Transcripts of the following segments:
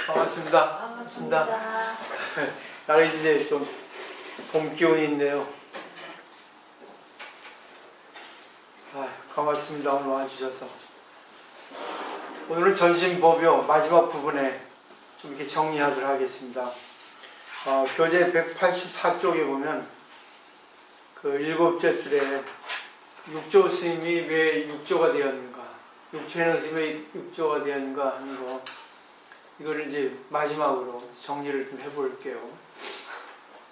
반갑습니다. 반갑습니다. 날이 이제 좀 봄 기운이 있네요. 반갑습니다. 오늘 와주셔서. 오늘은 전신법요 마지막 부분에 좀 이렇게 정리하도록 하겠습니다. 교재 184쪽에 보면 그 7째 줄에 육조 스님이 왜 육조가 되었는가, 육체는 스님의 육조가 되었는가 하는 거, 이거를 이제 마지막으로 정리를 좀 해볼게요.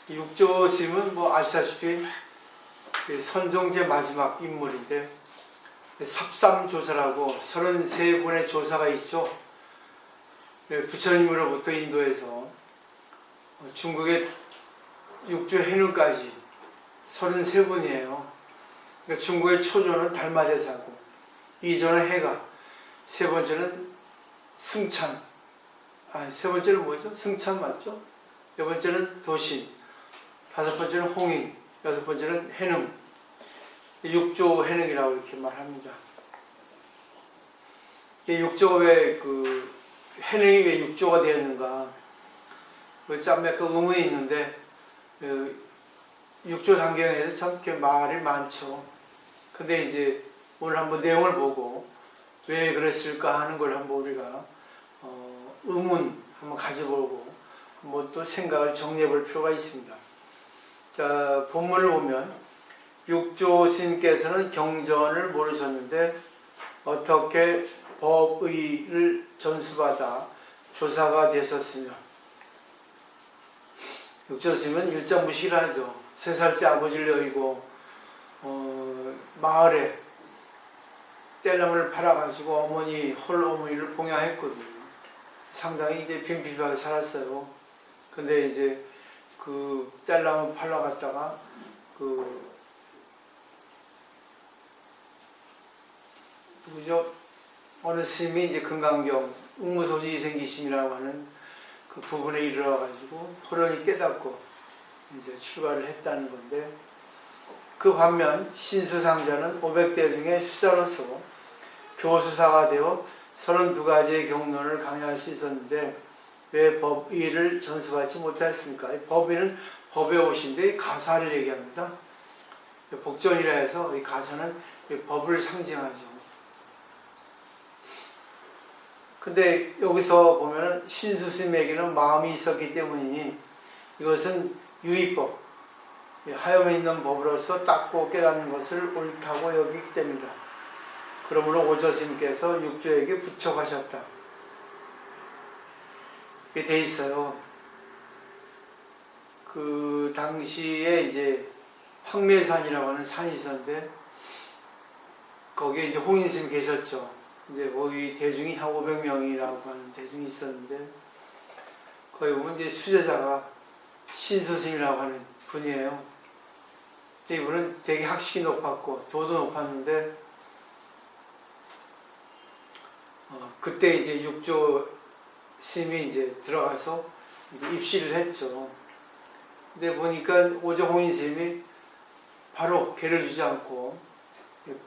육조 스님은 뭐 아시다시피 선종제 마지막 인물인데, 삽삼조사라고 33분의 조사가 있죠. 부처님으로부터 인도해서 중국의 육조 해능까지 33분이에요. 그러니까 중국의 초조는 달마대사고, 이조는 해가, 세 번째는 승찬, 세 번째는 뭐죠? 승찬 맞죠? 네 번째는 도신, 다섯 번째는 홍인, 여섯 번째는 해능, 육조 해능이라고 이렇게 말합니다. 육조가 왜 해능이 왜 육조가 되었는가? 참 약간 의문이 있는데, 육조 단경에서 참 이렇게 말이 많죠. 근데 이제 오늘 한번 내용을 보고 왜 그랬을까 하는 걸 한번 우리가 의문 한번 가져보고 한번 또 생각을 정리해 볼 필요가 있습니다. 자, 본문을 보면 육조 스님께서는 경전을 모르셨는데 어떻게 법의를 전수받아 조사가 되셨으며, 육조 스님은 일자무식을 하죠. 3살째 아버지를 여의고 마을에 뗄나무를 팔아가지고 어머니를 봉양했거든요. 상당히 이제 빈핍하게 살았어요. 근데 이제 그 뗄나무 팔러갔다가 누구죠? 어느 스님이 이제 금강경 응무소지 생기심이라고 하는 그 부분에 이르러가지고 호련히 깨닫고 이제 출가를 했다는 건데, 그 반면 신수상자는 500대 중에 수자로서 교수사가 되어 32가지의 경론을 강의할 수 있었는데 왜 법의를 전수받지 못했습니까? 법의는 법의 옷인데 가사를 얘기합니다. 복전이라 해서 이 가사는 법을 상징하죠. 근데 여기서 보면은 신수스님에게는 마음이 있었기 때문이니 이것은 유의법, 하염에 있는 법으로서 닦고 깨닫는 것을 옳다고 여기기 때문이다. 그러므로 오조스님께서 육조에게 부촉하셨다. 이게 돼 있어요. 그 당시에 이제 황매산이라고 하는 산이 있었는데 거기에 이제 홍인스님이 계셨죠. 이제 거기 대중이 한 500명이라고 하는 대중이 있었는데, 거기 보면 이제 수제자가 신수스님이라고 하는 분이에요. 이분은 되게 학식이 높았고 도도 높았는데 그때 이제 육조 스님이 이제 들어가서 이제 입시를 했죠. 근데 보니까 오조홍인 스님이 바로 개를 주지 않고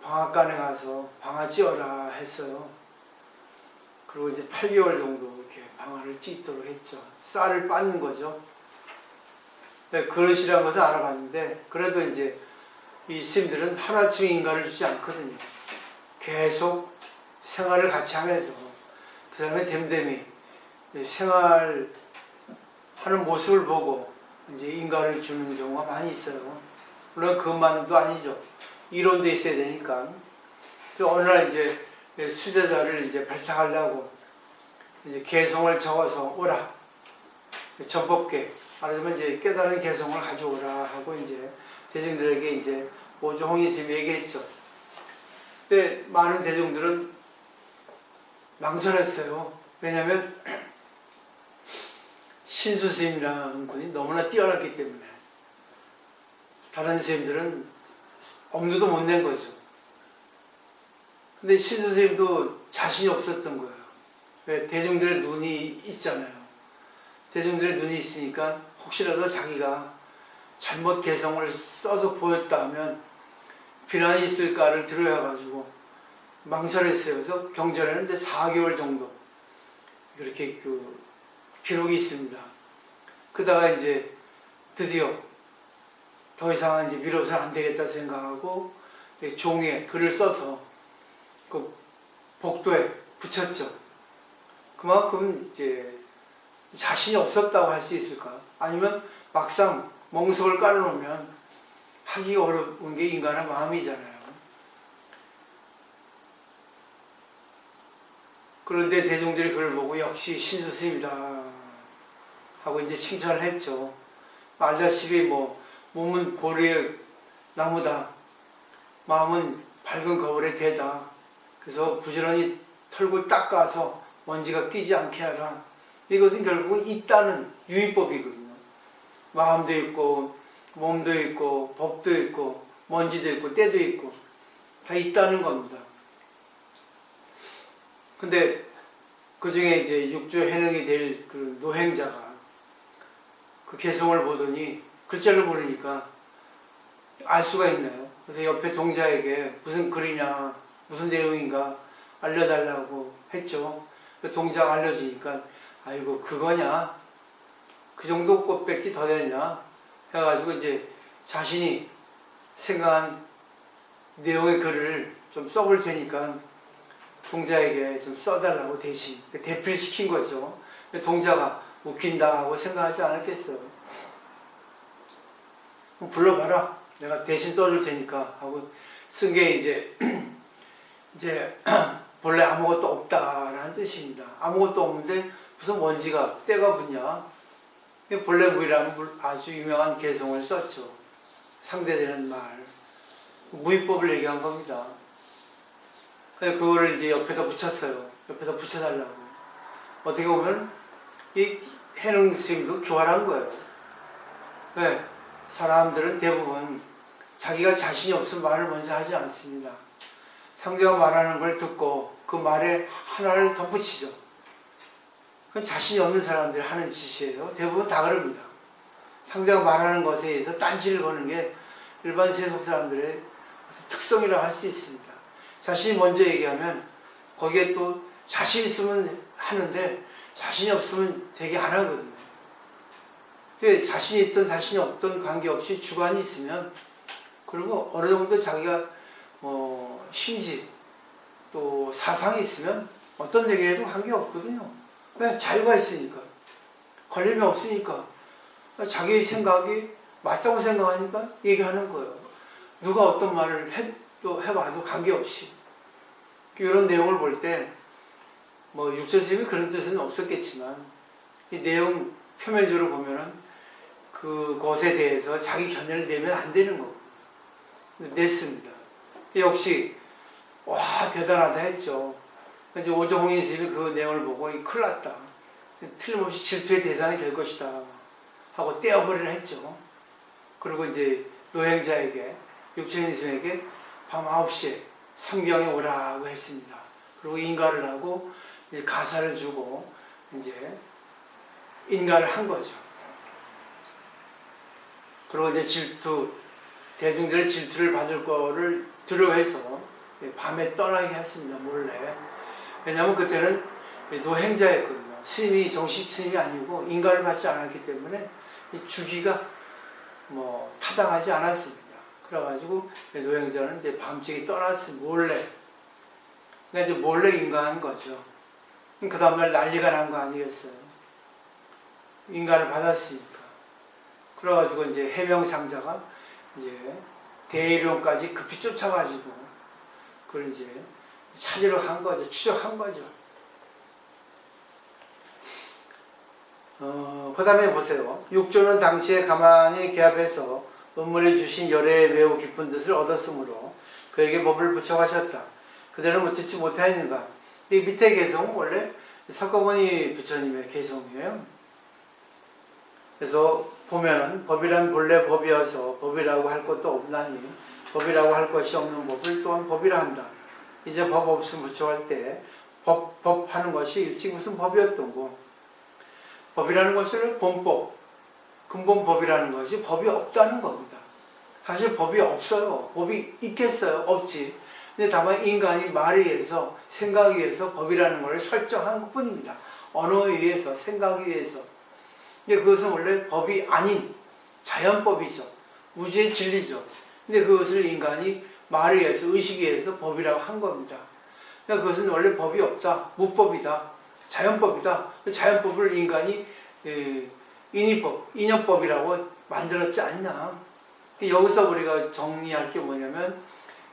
방앗간에 가서 방아 찧어라 했어요. 그리고 이제 8개월 정도 이렇게 방아를 찧도록 했죠. 쌀을 빻는 거죠. 네, 그릇이라는 것을 알아봤는데, 그래도 이제 이 스님들은 하루아침에 인가를 주지 않거든요. 계속 생활을 같이 하면서 그 사람의 됨됨이 생활하는 모습을 보고 이제 인가를 주는 경우가 많이 있어요. 물론 그것만도 아니죠. 이론도 있어야 되니까. 어느 날 이제 수제자를 이제 발탁하려고 이제 개성을 적어서 오라. 전법계, 말하자면 이제 깨달은 개성을 가져오라 하고 이제 대중들에게 이제 오조홍인 스님이 얘기했죠. 근데 많은 대중들은 망설였어요. 왜냐하면 신수 스님이라는 분이 너무나 뛰어났기 때문에 다른 스님들은 엄두도 못 낸 거죠. 근데 신수 스님도 자신이 없었던 거예요. 왜? 대중들의 눈이 있잖아요. 대중들의 눈이 있으니까 혹시라도 자기가 잘못 개성을 써서 보였다 하면 비난이 있을까를 두려워해가지고 망설였어요. 그래서 경전에는 이제 4개월 정도 그렇게 기록이 있습니다. 그러다가 이제 드디어 더 이상 이제 미뤄서 안 되겠다 생각하고 종이에 글을 써서 그 복도에 붙였죠. 그만큼 이제 자신이 없었다고 할 수 있을까? 아니면 막상 멍석을 깔아놓으면 하기 어려운 게 인간의 마음이잖아요. 그런데 대중들이 그걸 보고 역시 신스님이다 하고 이제 칭찬을 했죠. 알다시피 뭐 몸은 보리의 나무다, 마음은 밝은 거울의 대다. 그래서 부지런히 털고 닦아서 먼지가 끼지 않게 하라. 이것은 결국은 있다는 유의법이거든요. 마음도 있고 몸도 있고 법도 있고 먼지도 있고 때도 있고 다 있다는 겁니다. 근데 그 중에 이제 육조 해능이 될 그 노행자가 그 개성을 보더니 글자를 모르니까 알 수가 있나요? 그래서 옆에 동자에게 무슨 글이냐, 무슨 내용인가 알려달라고 했죠. 그 동자가 알려주니까 아이고 그거냐? 그 정도 꽃밖에 더 되냐? 해가지고 이제 자신이 생각한 내용의 글을 좀 써볼 테니까 동자에게 좀 써달라고 대신 대필 시킨 거죠. 동자가 웃긴다 하고 생각하지 않았겠어요. 불러봐라. 내가 대신 써줄 테니까 하고 쓴 게 이제 본래 아무것도 없다라는 뜻입니다. 아무것도 없는데 무슨 먼지가 때가 붙냐. 본래 무이라는 아주 유명한 개성을 썼죠. 상대되는 말. 무위법을 얘기한 겁니다. 그래서 그거를 이제 옆에서 붙였어요. 옆에서 붙여달라고. 어떻게 보면 이 해능 스님도 교활한 거예요. 왜? 사람들은 대부분 자기가 자신이 없으면 말을 먼저 하지 않습니다. 상대가 말하는 걸 듣고 그 말에 하나를 덧붙이죠. 그건 자신이 없는 사람들이 하는 짓이에요. 대부분 다 그럽니다. 상대가 말하는 것에 의해서 딴지를 거는 게 일반 세속 사람들의 특성이라고 할 수 있습니다. 자신이 먼저 얘기하면 거기에 또 자신 있으면 하는데 자신이 없으면 되게 안 하거든요. 근데 자신이 있든 자신이 없든 관계없이 주관이 있으면 그리고 어느 정도 자기가 심지 또 사상이 있으면 어떤 얘기해도 관계없거든요. 왜? 자유가 있으니까. 걸림이 없으니까. 자기 생각이 맞다고 생각하니까 얘기하는 거예요. 누가 어떤 말을 해봐도 관계없이. 이런 내용을 볼 때 육조스님이 그런 뜻은 없었겠지만 이 내용 표면적으로 보면은 그것에 대해서 자기 견해를 내면 안 되는 거고 냈습니다. 역시 와 대단하다 했죠. 이제 오종홍인 스님이 그 내용을 보고 큰일 났다. 틀림없이 질투의 대상이 될 것이다 하고 떼어버리려 했죠. 그리고 이제 노행자에게 육조인 스님에게 밤 9시에 삼경에 오라고 했습니다. 그리고 인가를 하고 이제 가사를 주고 이제 인가를 한 거죠. 그리고 이제 대중들의 질투를 받을 거를 두려워해서 밤에 떠나게 했습니다. 몰래. 왜냐하면 그때는 노행자였거든요. 스님이 정식 스님이 아니고 인가를 받지 않았기 때문에 주기가 타당하지 않았습니다. 그래가지고 노행자는 이제 밤중에 떠났습니다. 몰래. 그러니까 이제 몰래 인가한 거죠. 그 다음날 난리가 난 거 아니겠어요? 인가를 받았으니까. 그래가지고 이제 해명상자가 이제 대의룡까지 급히 쫓아가지고 그걸 이제 찾으러 간 거죠. 추적한 거죠. 그 다음에 보세요. 육조는 당시에 가만히 개합해서 음물에 주신 열애에 매우 깊은 뜻을 얻었으므로 그에게 법을 붙여가셨다. 그대는 듣지 못하였는가. 이 밑에 개성은 원래 석가모니 부처님의 개성이에요. 그래서 보면은 법이란 본래 법이어서 법이라고 할 것도 없나니 법이라고 할 것이 없는 법을 또한 법이라 한다. 이제 법 없음 부처할 때 법 하는 것이 일찍 무슨 법이었던 거. 법이라는 것을 본법, 근본법이라는 것이 법이 없다는 겁니다. 사실 법이 없어요. 법이 있겠어요? 없지. 근데 다만 인간이 말에 의해서 생각에 의해서 법이라는 것을 설정한 것 뿐입니다. 언어에 의해서, 생각에 의해서. 근데 그것은 원래 법이 아닌 자연법이죠. 우주의 진리죠. 근데 그것을 인간이 말에 의해서, 의식에 의해서 법이라고 한 겁니다. 그러니까 그것은 원래 법이 없다. 무법이다. 자연법이다. 그 자연법을 인간이 인위법, 인연법이라고 만들었지 않냐. 여기서 우리가 정리할 게 뭐냐면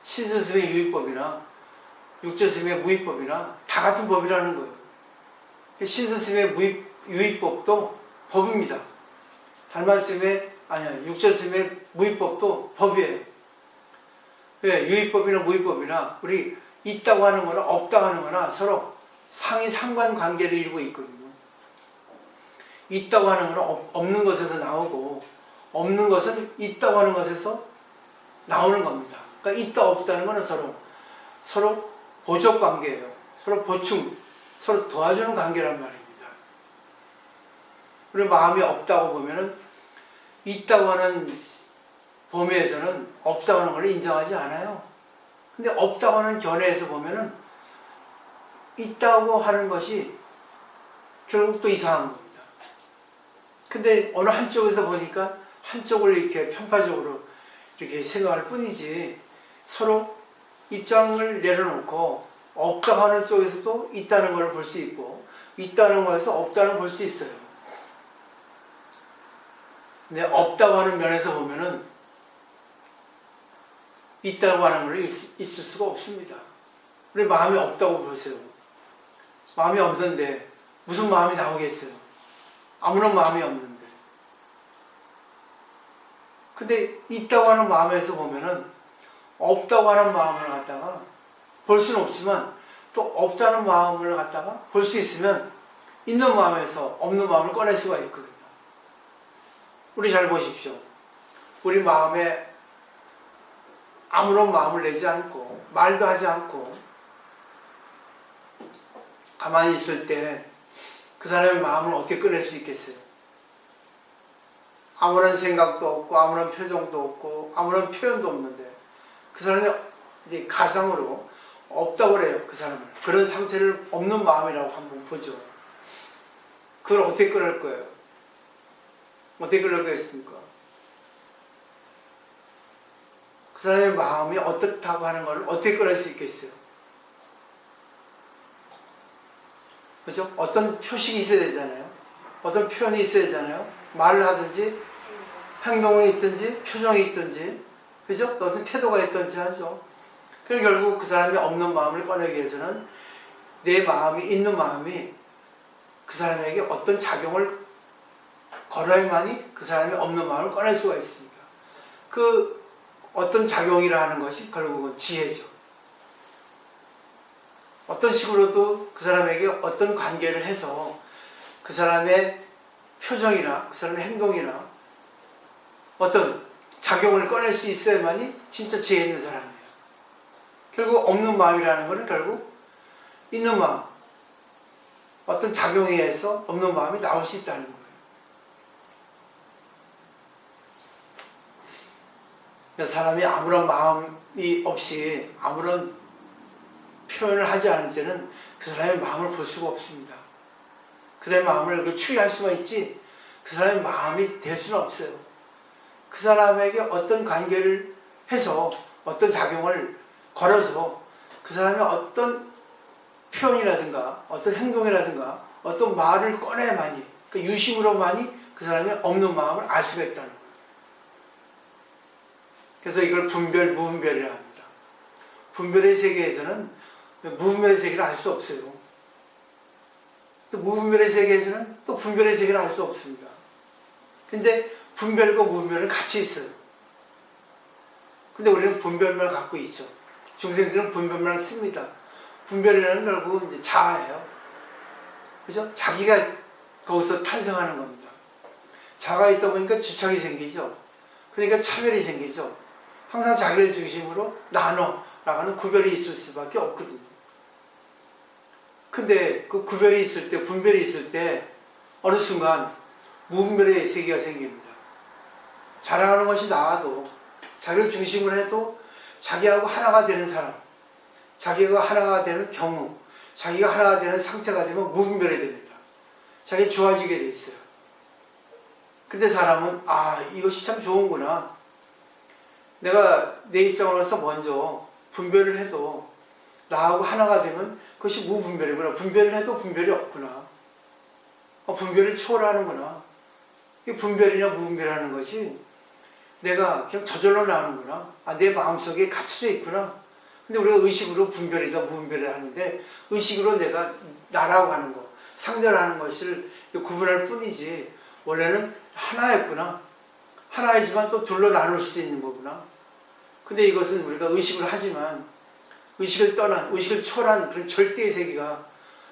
신스스의 유의법이나 육조스의 무의법이나 다 같은 법이라는 거예요. 신스스의 유의법도 법입니다. 달마스의 육조스의 무의법도 법이에요. 왜? 유의법이나 무의법이나 우리 있다고 하는 거나 없다고 하는 거나 서로 상이 상관관계를 이루고 있거든요. 있다고 하는 거는 없는 것에서 나오고 없는 것은 있다고 하는 것에서 나오는 겁니다. 그러니까 있다 없다는 거는 서로 보적 관계예요. 서로 보충, 서로 도와주는 관계란 말입니다. 우리 마음이 없다고 보면은 있다고 하는 범위에서는 없다고 하는 걸 인정하지 않아요. 근데 없다고 하는 견해에서 보면은 있다고 하는 것이 결국 또 이상한 겁니다. 근데 어느 한쪽에서 보니까 한쪽을 이렇게 편파적으로 이렇게 생각할 뿐이지 서로 입장을 내려놓고 없다고 하는 쪽에서도 있다는 걸 볼 수 있고 있다는 것에서 없다는 걸 볼 수 있어요. 근데 없다고 하는 면에서 보면은 있다고 하는 걸 있을 수가 없습니다. 우리 마음이 없다고 보세요. 마음이 없는데 무슨 마음이 나오겠어요? 아무런 마음이 없는데. 근데 있다고 하는 마음에서 보면은 없다고 하는 마음을 갖다가 볼 수는 없지만 또 없다는 마음을 갖다가 볼 수 있으면 있는 마음에서 없는 마음을 꺼낼 수가 있거든요. 우리 잘 보십시오. 우리 마음에 아무런 마음을 내지 않고 말도 하지 않고 가만히 있을 때 그 사람의 마음을 어떻게 꺼낼 수 있겠어요? 아무런 생각도 없고 아무런 표정도 없고 아무런 표현도 없는데 그 사람이 이제 가상으로 없다고 그래요. 그 사람을. 그런 상태를 없는 마음이라고 한번 보죠. 그걸 어떻게 꺼낼 거예요? 어떻게 꺼낼 거겠습니까? 그 사람의 마음이 어떻다고 하는 걸 어떻게 꺼낼 수 있겠어요? 그죠? 어떤 표식이 있어야 되잖아요. 어떤 표현이 있어야 되잖아요. 말을 하든지 행동이 있든지 표정이 있든지 그죠? 어떤 태도가 있든지 하죠. 그래서 결국 그 사람이 없는 마음을 꺼내기 위해서는 내 마음이 있는 마음이 그 사람에게 어떤 작용을 걸어야만이 그 사람이 없는 마음을 꺼낼 수가 있습니다. 그 어떤 작용이라 하는 것이 결국은 지혜죠. 어떤 식으로도 그 사람에게 어떤 관계를 해서 그 사람의 표정이나 그 사람의 행동이나 어떤 작용을 꺼낼 수 있어야만이 진짜 지혜 있는 사람이에요. 결국 없는 마음이라는 것은 결국 있는 마음, 어떤 작용에 의해서 없는 마음이 나올 수 있다는 거예요. 사람이 아무런 마음이 없이 아무런 표현을 하지 않을 때는 그 사람의 마음을 볼 수가 없습니다. 그 사람의 마음을 추리할 수가 있지 그 사람의 마음이 될 수는 없어요. 그 사람에게 어떤 관계를 해서 어떤 작용을 걸어서 그 사람이 어떤 표현이라든가 어떤 행동이라든가 어떤 말을 꺼내야만이 그 유심으로만이 그 사람의 없는 마음을 알 수가 있다는 거예요. 그래서 이걸 분별, 무분별이라 합니다. 분별의 세계에서는 무분별의 세계를 알 수 없어요. 또 무분별의 세계에서는 또 분별의 세계를 알 수 없습니다. 근데 분별과 무분별은 같이 있어요. 근데 우리는 분별만을 갖고 있죠. 중생들은 분별만을 씁니다. 분별이라는 결국은 이제 자아예요. 그죠? 자기가 거기서 탄생하는 겁니다. 자아가 있다 보니까 집착이 생기죠. 그러니까 차별이 생기죠. 항상 자기를 중심으로 나눠나가는 구별이 있을 수밖에 없거든요. 근데 그 구별이 있을 때, 분별이 있을 때 어느 순간 무분별의 세계가 생깁니다. 자랑하는 것이 나와도 자기를 중심으로 해도 자기하고 하나가 되는 사람, 자기가 하나가 되는 경우, 자기가 하나가 되는 상태가 되면 무분별이 됩니다. 자기 좋아지게 돼 있어요. 그때 사람은 이것이 참 좋은구나. 내가 내 입장으로서 먼저 분별을 해도 나하고 하나가 되면 그것이 무분별이구나. 분별을 해도 분별이 없구나. 분별을 초월하는구나. 이 분별이냐 무분별하는 것이 내가 그냥 저절로 나오는구나. 내 마음속에 갇혀져 있구나. 근데 우리가 의식으로 분별이다 무분별이다 하는데 의식으로 내가 나라고 하는 거, 상대라는 것을 구분할 뿐이지 원래는 하나였구나. 하나이지만 또 둘로 나눌 수도 있는 거구나. 근데 이것은 우리가 의식을 하지만 의식을 떠난, 의식을 초월한 그런 절대의 세계가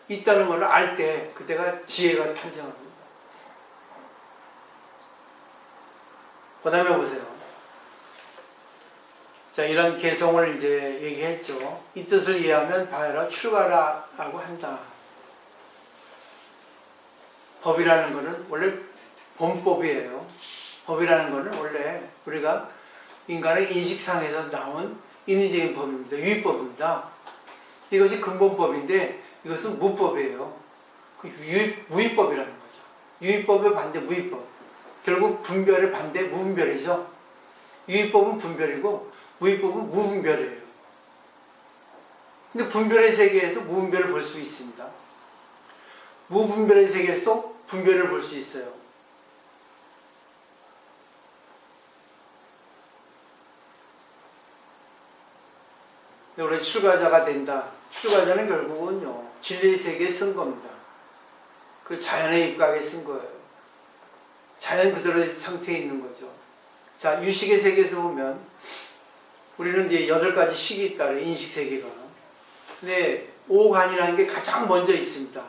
있다는 걸 알 때 그때가 지혜가 탄생합니다. 그 다음에 보세요. 자, 이런 개성을 이제 얘기했죠. 이 뜻을 이해하면 바야라 출가라라고 한다. 법이라는 것은 원래 본법이에요. 법이라는 것은 원래 우리가 인간의 인식상에서 나온 인위적인 법입니다. 유의법입니다. 이것이 근본법인데 이것은 무법이에요. 무의법이라는 거죠. 유의법의 반대 무의법. 결국 분별의 반대 무분별이죠. 유의법은 분별이고 무의법은 무분별이에요. 근데 분별의 세계에서 무분별을 볼 수 있습니다. 무분별의 세계에서 분별을 볼 수 있어요. 원래 출가자가 된다. 출가자는 결국은요, 진리의 세계에 쓴 겁니다. 그 자연의 입각에 쓴 거예요. 자연 그대로의 상태에 있는 거죠. 자, 유식의 세계에서 보면, 우리는 이제 8가지 식이 있다. 인식 세계가. 근데, 오간이라는 게 가장 먼저 있습니다.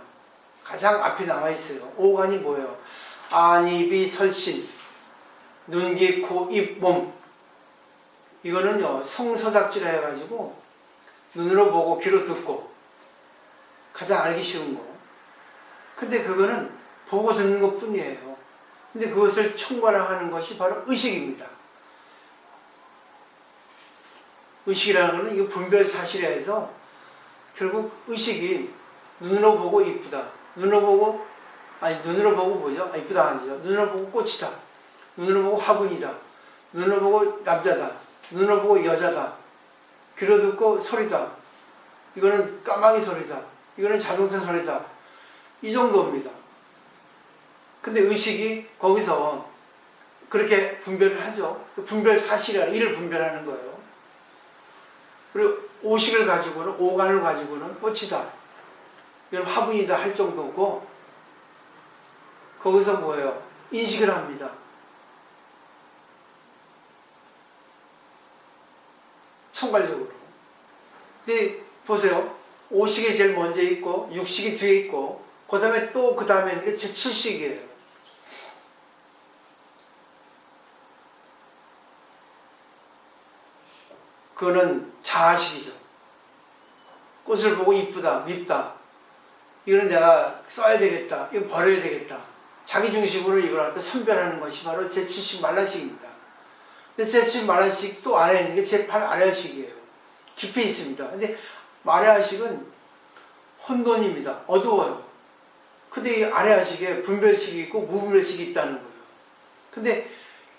가장 앞에 나와 있어요. 오간이 뭐예요? 안, 입이, 설신, 눈, 귀, 코, 입, 몸. 이거는요, 성서작지라 해가지고, 눈으로 보고 귀로 듣고 가장 알기 쉬운 거. 근데 그거는 보고 듣는 것 뿐이에요. 근데 그것을 총괄하는 것이 바로 의식입니다. 의식이라는 것은 이거 분별 사실에 해서 결국 의식이 눈으로 보고 이쁘다. 눈으로 보고 뭐죠? 이쁘다 아니죠. 눈으로 보고 꽃이다. 눈으로 보고 화분이다. 눈으로 보고 남자다. 눈으로 보고 여자다. 귀로 듣고 소리다. 이거는 까마귀 소리다. 이거는 자동차 소리다. 이 정도입니다. 근데 의식이 거기서 그렇게 분별을 하죠. 분별 사실이라 이를 분별하는 거예요. 그리고 오식을 가지고는, 오간을 가지고는 꽃이다. 이건 화분이다 할 정도고, 거기서 뭐예요? 인식을 합니다. 총괄적으로. 근데 보세요. 오식이 제일 먼저 있고, 육식이 뒤에 있고, 그 다음에 또 그 다음에 있는 게 제7식이에요. 그거는 자아식이죠. 꽃을 보고 이쁘다, 밉다. 이거는 내가 써야 되겠다, 이거 버려야 되겠다. 자기 중심으로 이걸 갖다 선별하는 것이 바로 제7식 말라식입니다. 근데 제7 말라식 또 안에 있는 게 제8 아래아식이에요. 깊이 있습니다. 근데 아래아식은 혼돈입니다. 어두워요. 근데 이 아래아식에 분별식이 있고 무분별식이 있다는 거예요. 근데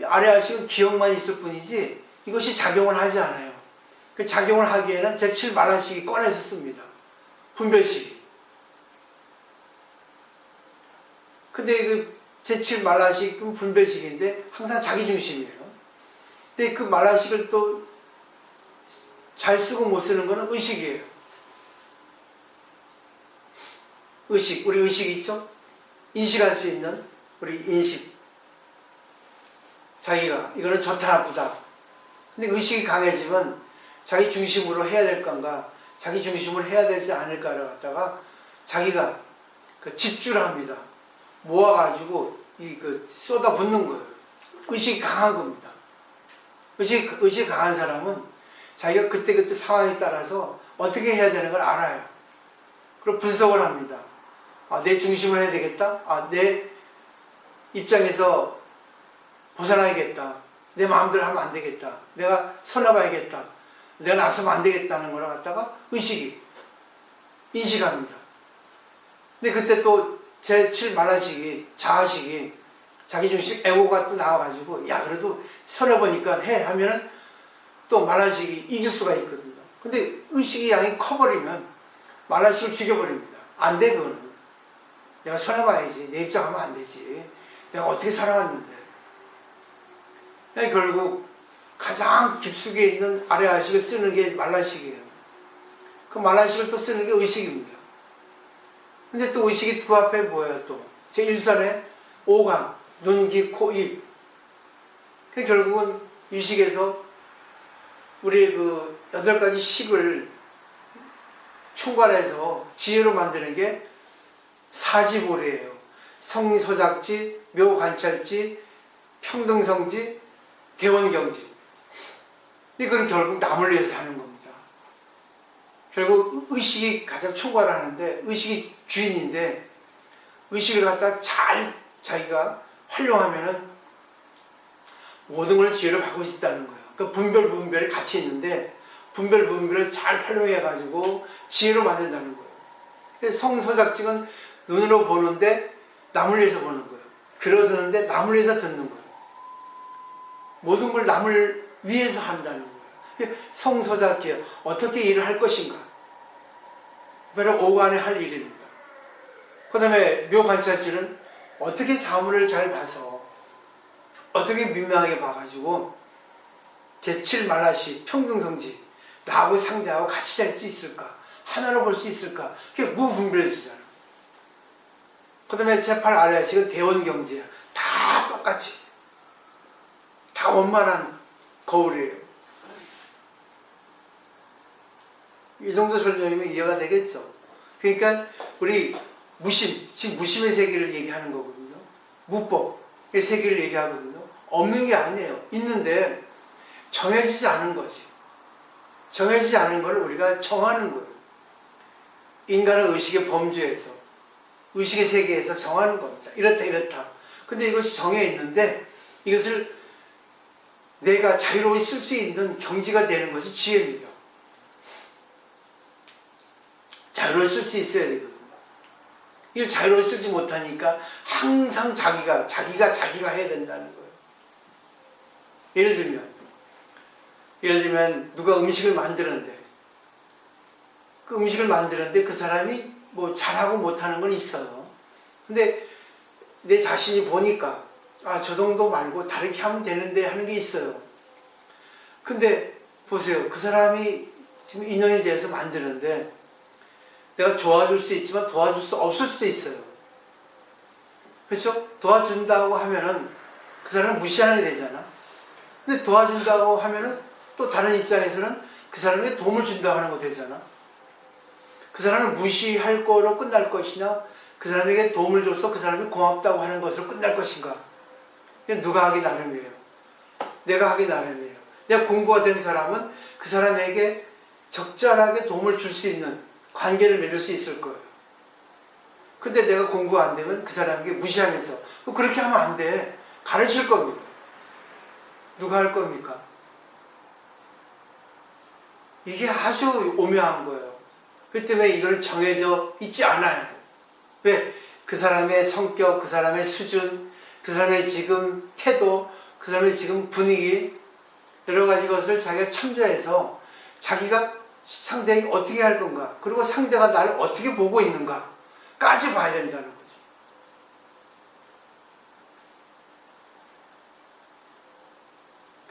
아래아식은 기억만 있을 뿐이지 이것이 작용을 하지 않아요. 그 작용을 하기에는 제7 말라식이 꺼내서 씁니다. 분별식이. 근데 그 제7 말라식은 분별식인데 항상 자기 중심이에요. 근데 그 말라식을 또 잘 쓰고 못 쓰는 거는 의식이에요. 의식, 우리 의식 있죠? 인식할 수 있는 우리 인식. 자기가 이거는 좋다 나쁘다. 근데 의식이 강해지면 자기 중심으로 해야 될 건가, 자기 중심으로 해야 되지 않을까를 갖다가 자기가 그 집주를 합니다. 모아가지고 쏟아붓는 거예요. 의식이 강한 겁니다. 의식이 강한 사람은 자기가 그때그때 상황에 따라서 어떻게 해야 되는 걸 알아요. 그리고 분석을 합니다. 내 중심을 해야 되겠다. 내 입장에서 벗어나야겠다. 내 마음대로 하면 안 되겠다. 내가 손해봐야겠다. 내가 나서면 안 되겠다는 걸 갖다가 의식이 인식합니다. 근데 그때 또 제7 만화식이 자아식이 자기중심 에고가 또 나와가지고 야 그래도 손해보니까 해 하면은 또 만화식이 이길 수가 있거든요. 근데 의식이 양이 커버리면 만화식을 죽여버립니다. 안 돼 그거는. 내가 손해봐야지. 내 입장하면 안 되지. 내가 어떻게 살아왔는데. 결국 가장 깊숙이 있는 아래아식을 쓰는 게 만화식이에요. 그 만화식을 또 쓰는 게 의식입니다. 근데 또 의식이 그 앞에 뭐예요 또? 제1선의 오감, 눈, 귀, 코, 입. 결국은 의식에서 우리 그 8가지 식을 총괄해서 지혜로 만드는 게 사지보리예요. 성소작지, 묘관찰지, 평등성지, 대원경지. 이건 결국 남을 위해서 사는 겁니다. 결국 의식이 가장 총괄하는데 의식이 주인인데 의식을 갖다 잘 자기가 활용하면은 모든 걸 지혜로 바꿀 수 있다는 거예요. 그러니까 분별이 같이 있는데 분별을 잘 활용해가지고 지혜로 만든다는 거예요. 성소작증은 눈으로 보는데 남을 위해서 보는 거예요. 들어드는데 남을 위해서 듣는 거예요. 모든 걸 남을 위해서 한다는 거예요. 성소작기에 어떻게 일을 할 것인가. 바로 오간에 할 일입니다. 그 다음에 묘관찰지는 어떻게 사물을 잘 봐서 어떻게 민망하게 봐가지고 제7 만화식 평등성지 나하고 상대하고 같이 잘 수 있을까? 하나로 볼 수 있을까? 그게 무분별해지잖아. 그 다음에 제8 아래아식은 대원경지야. 다 똑같이. 다 원만한 거울이에요. 이 정도 설명이면 이해가 되겠죠? 그러니까 우리 무심, 지금 무심의 세계를 얘기하는 거거든요. 무법의 세계를 얘기하거든요. 없는 게 아니에요. 있는데 정해지지 않은 거지. 정해지지 않은 걸 우리가 정하는 거예요. 인간은 의식의 범주에서, 의식의 세계에서 정하는 겁니다. 이렇다 이렇다. 근데 이것이 정해 있는데 이것을 내가 자유로이 쓸 수 있는 경지가 되는 것이 지혜입니다. 자유로이 쓸 수 있어야 되거든요. 이걸 자유로이 쓰지 못하니까 항상 자기가 해야 된다는 거예요. 예를 들면 누가 음식을 만드는데 그 음식을 만드는데 그 사람이 뭐 잘하고 못하는 건 있어요. 근데 내 자신이 보니까 저 정도 말고 다르게 하면 되는데 하는 게 있어요. 근데 보세요. 그 사람이 지금 인연이 돼서 만드는데 내가 도와줄 수 있지만 도와줄 수 없을 수도 있어요. 그렇죠? 도와준다고 하면은 그 사람은 무시하는 게 되잖아. 근데 도와준다고 하면은 또 다른 입장에서는 그 사람에게 도움을 준다고 하는 거 되잖아. 그 사람을 무시할 거로 끝날 것이냐, 그 사람에게 도움을 줘서 그 사람이 고맙다고 하는 것으로 끝날 것인가. 누가 하기 나름이에요. 내가 하기 나름이에요. 내가 공부가 된 사람은 그 사람에게 적절하게 도움을 줄 수 있는 관계를 맺을 수 있을 거예요. 근데 내가 공부가 안 되면 그 사람에게 무시하면서 그렇게 하면 안 돼. 가르칠 겁니다. 누가 할 겁니까? 이게 아주 오묘한 거예요. 그렇기 때문에 이거는 정해져 있지 않아요. 왜? 그 사람의 성격, 그 사람의 수준, 그 사람의 지금 태도, 그 사람의 지금 분위기, 여러 가지 것을 자기가 참조해서 자기가 상대에게 어떻게 할 건가, 그리고 상대가 나를 어떻게 보고 있는가까지 봐야 된다는 거죠.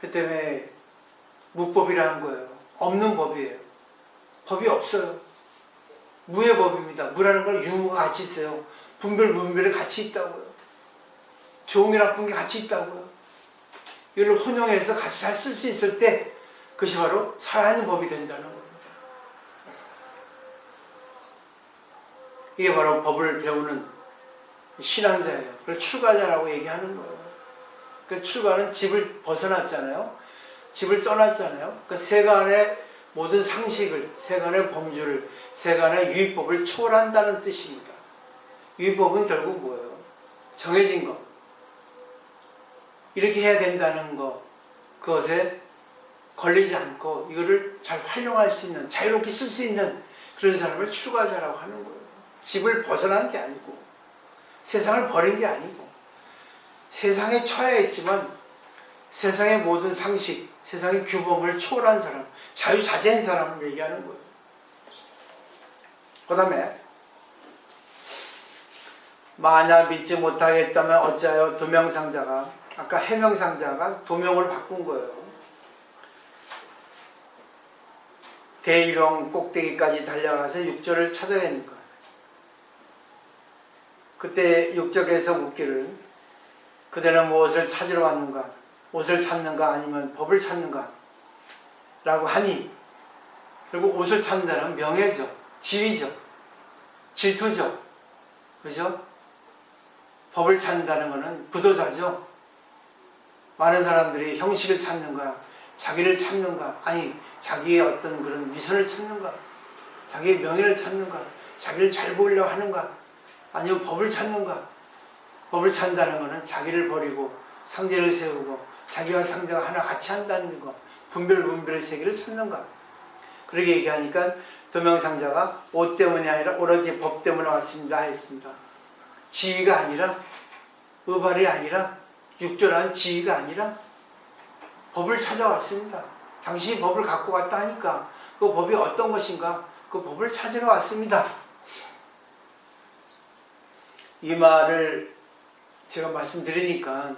그 때문에 무법이라는 거예요. 없는 법이에요. 법이 없어요. 무의 법입니다. 무라는 건 유무가 같이 있어요. 분별, 무분별이 같이 있다고요. 좋은 게 나쁜 게 같이 있다고요. 이걸 혼용해서 같이 잘 쓸 수 있을 때 그것이 바로 살아있는 법이 된다는 겁니다. 이게 바로 법을 배우는 신앙자예요. 그걸 출가자라고 얘기하는 거예요. 그 출가는 집을 벗어났잖아요. 집을 떠났잖아요. 그 세간의 모든 상식을, 세간의 범주를, 세간의 유의법을 초월한다는 뜻입니다. 유의법은 결국 뭐예요? 정해진 것. 이렇게 해야 된다는 것. 그것에 걸리지 않고 이거를 잘 활용할 수 있는, 자유롭게 쓸 수 있는 그런 사람을 출가자라고 하는 거예요. 집을 벗어난 게 아니고 세상을 버린 게 아니고 세상에 처해 있지만 세상의 모든 상식, 세상의 규범을 초월한 사람, 자유자재인 사람을 얘기하는 거예요. 그 다음에 만약 믿지 못하겠다면 어찌하여 도명상자가, 아까 해명상자가 도명을 바꾼 거예요. 대유령 꼭대기까지 달려가서 육조를 찾아냅니까? 그때 육적에서 묻기를 그대는 무엇을 찾으러 왔는가? 옷을 찾는가 아니면 법을 찾는가? 라고 하니, 그리고 옷을 찾는다는 명예죠, 지위죠, 질투죠, 그죠? 법을 찾는다는 것은 구도자죠. 많은 사람들이 형식을 찾는가, 자기를 찾는가, 아니 자기의 어떤 그런 위선을 찾는가, 자기의 명예를 찾는가, 자기를 잘 보이려고 하는가, 아니면 법을 찾는가. 법을 찾는다는 것은 자기를 버리고 상대를 세우고 자기와 상대가 하나 같이 한다는 거, 분별의 세계를 찾는가. 그렇게 얘기하니까 도명상자가 옷 때문이 아니라 오로지 법 때문에 왔습니다 했습니다. 지위가 아니라, 의발이 아니라, 육조라는 지위가 아니라 법을 찾아왔습니다. 당신이 법을 갖고 왔다 하니까 그 법이 어떤 것인가, 그 법을 찾으러 왔습니다. 이 말을 제가 말씀드리니까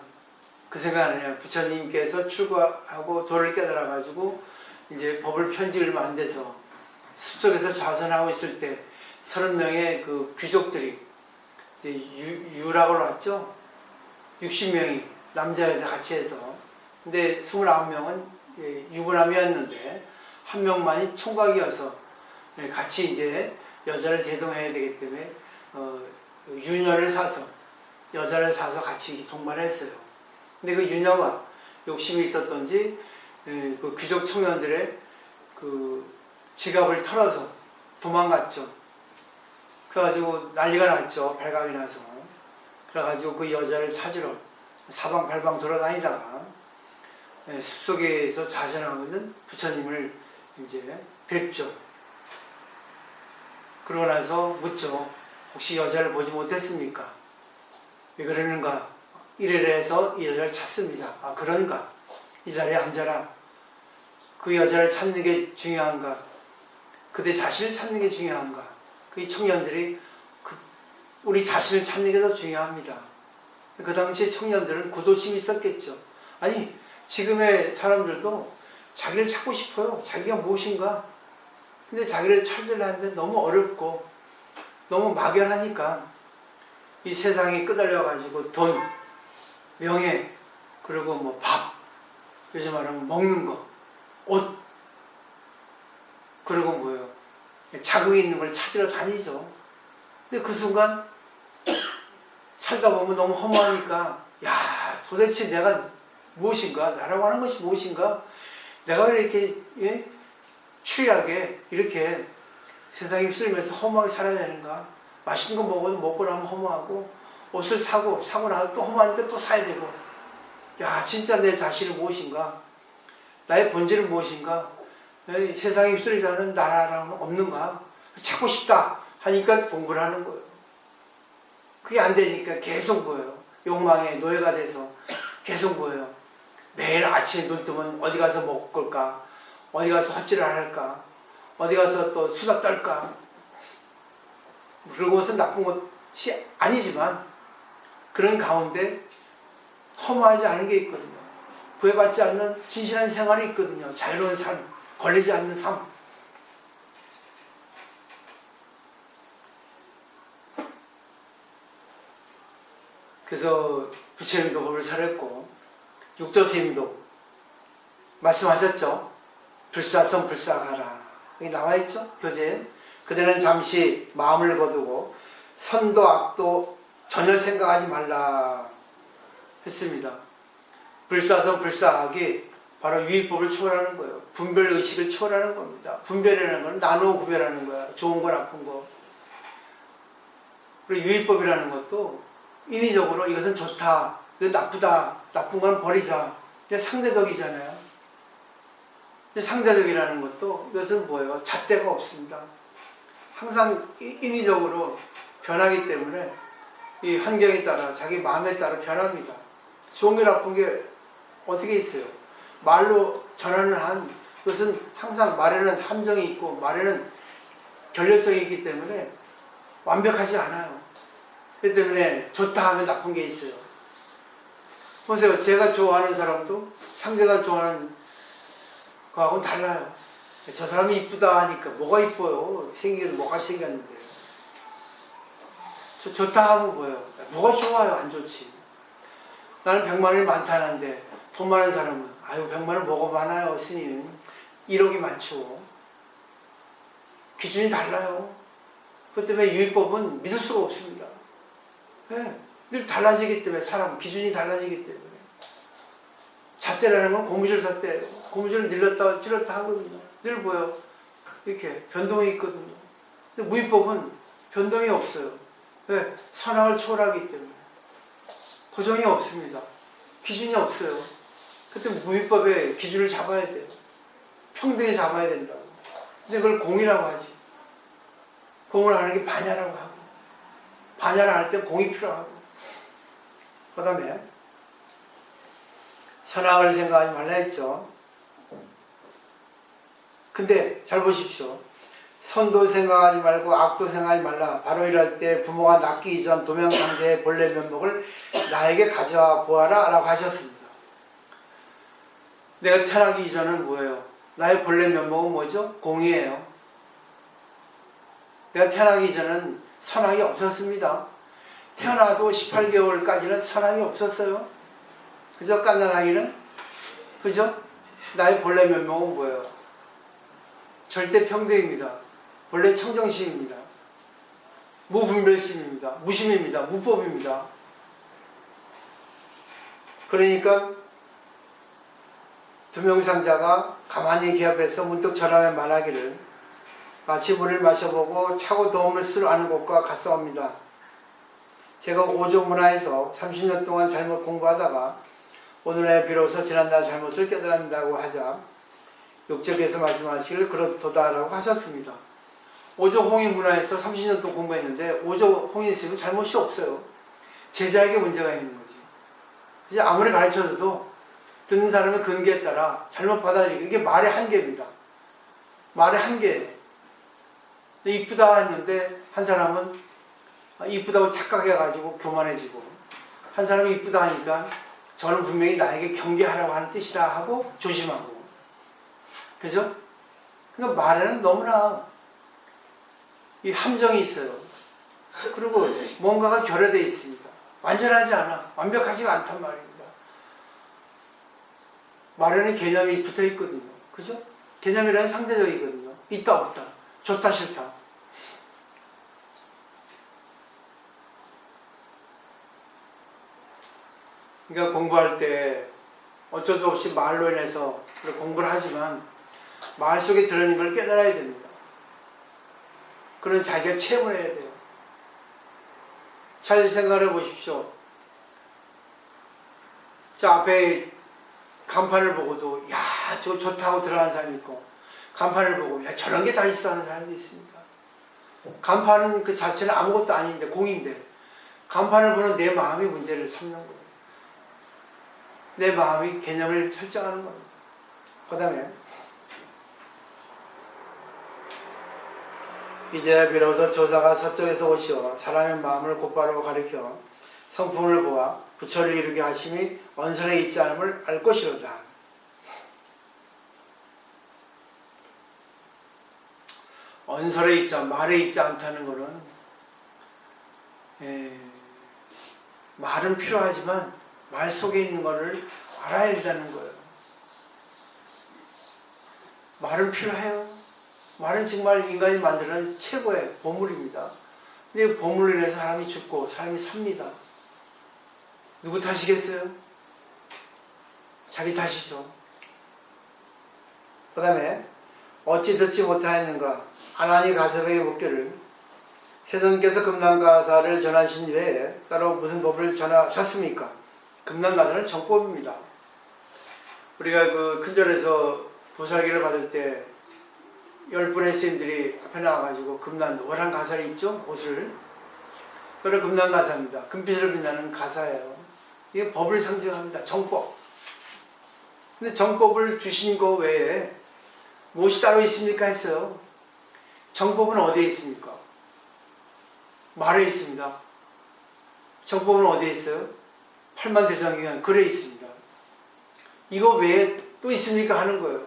그 생각나네요. 부처님께서 출가하고 도를 깨달아가지고 이제 법을 편지 얼마 안 돼서 숲속에서 좌선하고 있을 때 30명의 그 귀족들이 유락을 왔죠. 60명이 남자 여자 같이 해서. 근데 29명은 유부남이었는데 한 명만이 총각이어서 같이 이제 여자를 대동해야 되기 때문에 유녀를 사서, 여자를 사서 같이 동반했어요. 근데 그 유녀가 욕심이 있었던지 그 귀족 청년들의 그 지갑을 털어서 도망갔죠. 그래가지고 난리가 났죠. 발각이 나서. 그래가지고 그 여자를 찾으러 사방팔방 돌아다니다가 숲속에서 자선하고 있는 부처님을 이제 뵙죠. 그러고 나서 묻죠. 혹시 여자를 보지 못했습니까? 왜 그러는가? 이래라 해서 이 여자를 찾습니다. 아, 그런가? 이 자리에 앉아라. 그 여자를 찾는 게 중요한가? 그대 자신을 찾는 게 중요한가? 그 청년들이 우리 자신을 찾는 게 더 중요합니다. 그 당시에 청년들은 구도심이 있었겠죠. 아니, 지금의 사람들도 자기를 찾고 싶어요. 자기가 무엇인가? 근데 자기를 찾으려 하는데 너무 어렵고 너무 막연하니까 이 세상이 끄달려가지고 돈, 명예, 그리고 뭐 밥, 요즘 말하면 먹는 거, 옷, 그리고 뭐예요? 자극이 있는 걸 찾으러 다니죠. 근데 그 순간 살다 보면 너무 허무하니까, 야, 도대체 내가 무엇인가? 나라고 하는 것이 무엇인가? 내가 왜 이렇게 추리하게 이렇게 세상에 휩쓸리면서 허무하게 살아야 되는가? 맛있는 거 먹어도 먹고 나면 허무하고, 옷을 사고 나서 또 허무하니까 또 사야 되고, 야, 진짜 내 자신은 무엇인가? 나의 본질은 무엇인가? 세상에 휩쓸리지 않은 나라는 없는가? 찾고 싶다 하니까 공부를 하는 거예요. 그게 안 되니까 계속 보여요. 욕망의 노예가 돼서 계속 보여요. 매일 아침에 눈 뜨면 어디 가서 먹을까? 어디 가서 헛질을 할까? 어디 가서 또 수다 떨까? 그런 것은 나쁜 것이 아니지만 그런 가운데 허무하지 않은 게 있거든요. 구애받지 않는 진실한 생활이 있거든요. 자유로운 삶, 걸리지 않는 삶. 그래서 부처님도 법을 설했고 육조 스님도 말씀하셨죠. 불사선 불사가라. 여기 나와있죠. 교재에. 그대는 잠시 마음을 거두고 선도 악도 전혀 생각하지 말라 했습니다. 불사선 불사악이 바로 유의법을 초월하는 거예요. 분별의식을 초월하는 겁니다. 분별이라는 건 나누어 구별하는 거야. 좋은 거 나쁜 거. 그리고 유의법이라는 것도 인위적으로 이것은 좋다, 이건 나쁘다, 나쁜 건 버리자. 근데 상대적이잖아요. 근데 상대적이라는 것도 이것은 뭐예요? 잣대가 없습니다. 항상 인위적으로 변하기 때문에 이 환경에 따라 자기 마음에 따라 변합니다. 좋은 게 나쁜 게 어떻게 있어요? 말로 전하는 한 그것은 항상 말에는 함정이 있고 말에는 결렬성이 있기 때문에 완벽하지 않아요. 그렇기 때문에 좋다 하면 나쁜 게 있어요. 보세요. 제가 좋아하는 사람도 상대가 좋아하는 거하고는 달라요. 저 사람이 이쁘다 하니까 뭐가 이뻐요? 생기도 뭐가 생겼는데. 좋다 하면 뭐예요? 뭐가 좋아요? 안 좋지. 나는 100만 원이 많다는데 돈 많은 사람은 아유 100만 원 뭐가 많아요 스님. 1억이 많죠. 기준이 달라요. 그렇기 때문에 유의법은 믿을 수가 없습니다. 네, 늘 달라지기 때문에 사람 기준이 달라지기 때문에 잣대라는 건 고무줄 잣대예요. 고무줄을 늘렸다 줄였다 하거든요. 늘 뭐예요? 이렇게 변동이 있거든요. 근데 무의법은 변동이 없어요. 왜? 선악을 초월하기 때문에 고정이 없습니다. 기준이 없어요. 그때 무의법의 기준을 잡아야 돼요. 평등히 잡아야 된다고. 근데 그걸 공이라고 하지. 공을 하는 게 반야라고 하고, 반야를 할 때 공이 필요하고. 그 다음에 선악을 생각하지 말라 했죠. 근데 잘 보십시오. 선도 생각하지 말고 악도 생각하지 말라. 바로 이럴 때 부모가 낳기 이전 도명상제의 본래 면목을 나에게 가져와 보아라 라고 하셨습니다. 내가 태어나기 이전은 뭐예요? 나의 본래 면목은 뭐죠? 공이에요. 내가 태어나기 이전은 선악이 없었습니다. 태어나도 18개월까지는 선악이 없었어요. 그죠? 갓난아기는? 그죠? 나의 본래 면목은 뭐예요? 절대 평등입니다. 본래 청정심입니다. 무분별심입니다. 무심입니다. 무법입니다. 그러니까 두명상자가 가만히 기합해서 문득 저람에 말하기를 마치 물을 마셔보고 차고 도움을 쓰러 하는 것과 같사옵니다. 제가 오조문화에서 30년 동안 잘못 공부하다가 오늘에 비로소 지난날 잘못을 깨달는다고 하자 욕적에서 말씀하시길 그렇도다라고 하셨습니다. 오조홍인 문화에서 30년 동안 공부했는데 오조홍인 스님은 잘못이 없어요. 제자에게 문제가 있는 거지. 이제 아무리 가르쳐줘도 듣는 사람의 근기에 따라 잘못 받아들이고 이게 말의 한계입니다. 말의 한계예요. 이쁘다 했는데 한 사람은 이쁘다고 착각해가지고 교만해지고 한 사람이 이쁘다 하니까 저는 분명히 나에게 경계하라고 하는 뜻이다 하고 조심하고 그죠? 그러니까 말에는 너무나 이 함정이 있어요. 그리고 뭔가가 결여되어 있습니다. 완전하지 않아. 완벽하지가 않단 말입니다. 말에는 개념이 붙어 있거든요. 그죠? 개념이라는 상대적이거든요. 있다 없다. 좋다 싫다. 그러니까 공부할 때 어쩔 수 없이 말로 인해서 공부를 하지만 말 속에 들어있는 걸 깨달아야 됩니다. 그런 자기가 체험을 해야 돼요. 잘 생각해 보십시오. 저 앞에 간판을 보고도 야 저거 좋다고 들어가는 사람이 있고 간판을 보고 야 저런 게 다 있어 하는 사람도 있습니다. 간판은 그 자체는 아무것도 아닌데 공인데 간판을 보는 내 마음이 문제를 삼는 거예요. 내 마음이 개념을 설정하는 겁니다. 그 다음에 이제 비로소 조사가 서쪽에서 오시어 사람의 마음을 곧바로 가리켜 성품을 보아 부처를 이루게 하심이 언설에 있지 않음을 알 것이로다. 언설에 있지 않, 말에 있지 않다는 것은 말은 필요하지만 말 속에 있는 것을 알아야 된다는 거예요. 말은 필요해요. 말은 정말 인간이 만드는 최고의 보물입니다. 근데 보물로 인해서 사람이 죽고 사람이 삽니다. 누구 탓이겠어요? 자기 탓이죠. 그 다음에 어찌 듣지 못하였는가 아나니 가섭에게 묻기를 세존께서 금난가사를 전하신 외에 따로 무슨 법을 전하셨습니까? 금난가사는 정법입니다. 우리가 그 큰절에서 보살기를 받을 때 10분의 스님들이 앞에 나와가지고 금난 노란 가사를 입죠? 옷을. 그래 금난가사입니다. 금빛으로 빛나는 가사예요. 이게 법을 상징합니다. 정법. 근데 정법을 주신 거 외에 무엇이 따로 있습니까 했어요. 정법은 어디에 있습니까? 말에 있습니다. 정법은 어디에 있어요? 팔만대장경에 글에 있습니다. 이거 외에 또 있습니까 하는 거예요.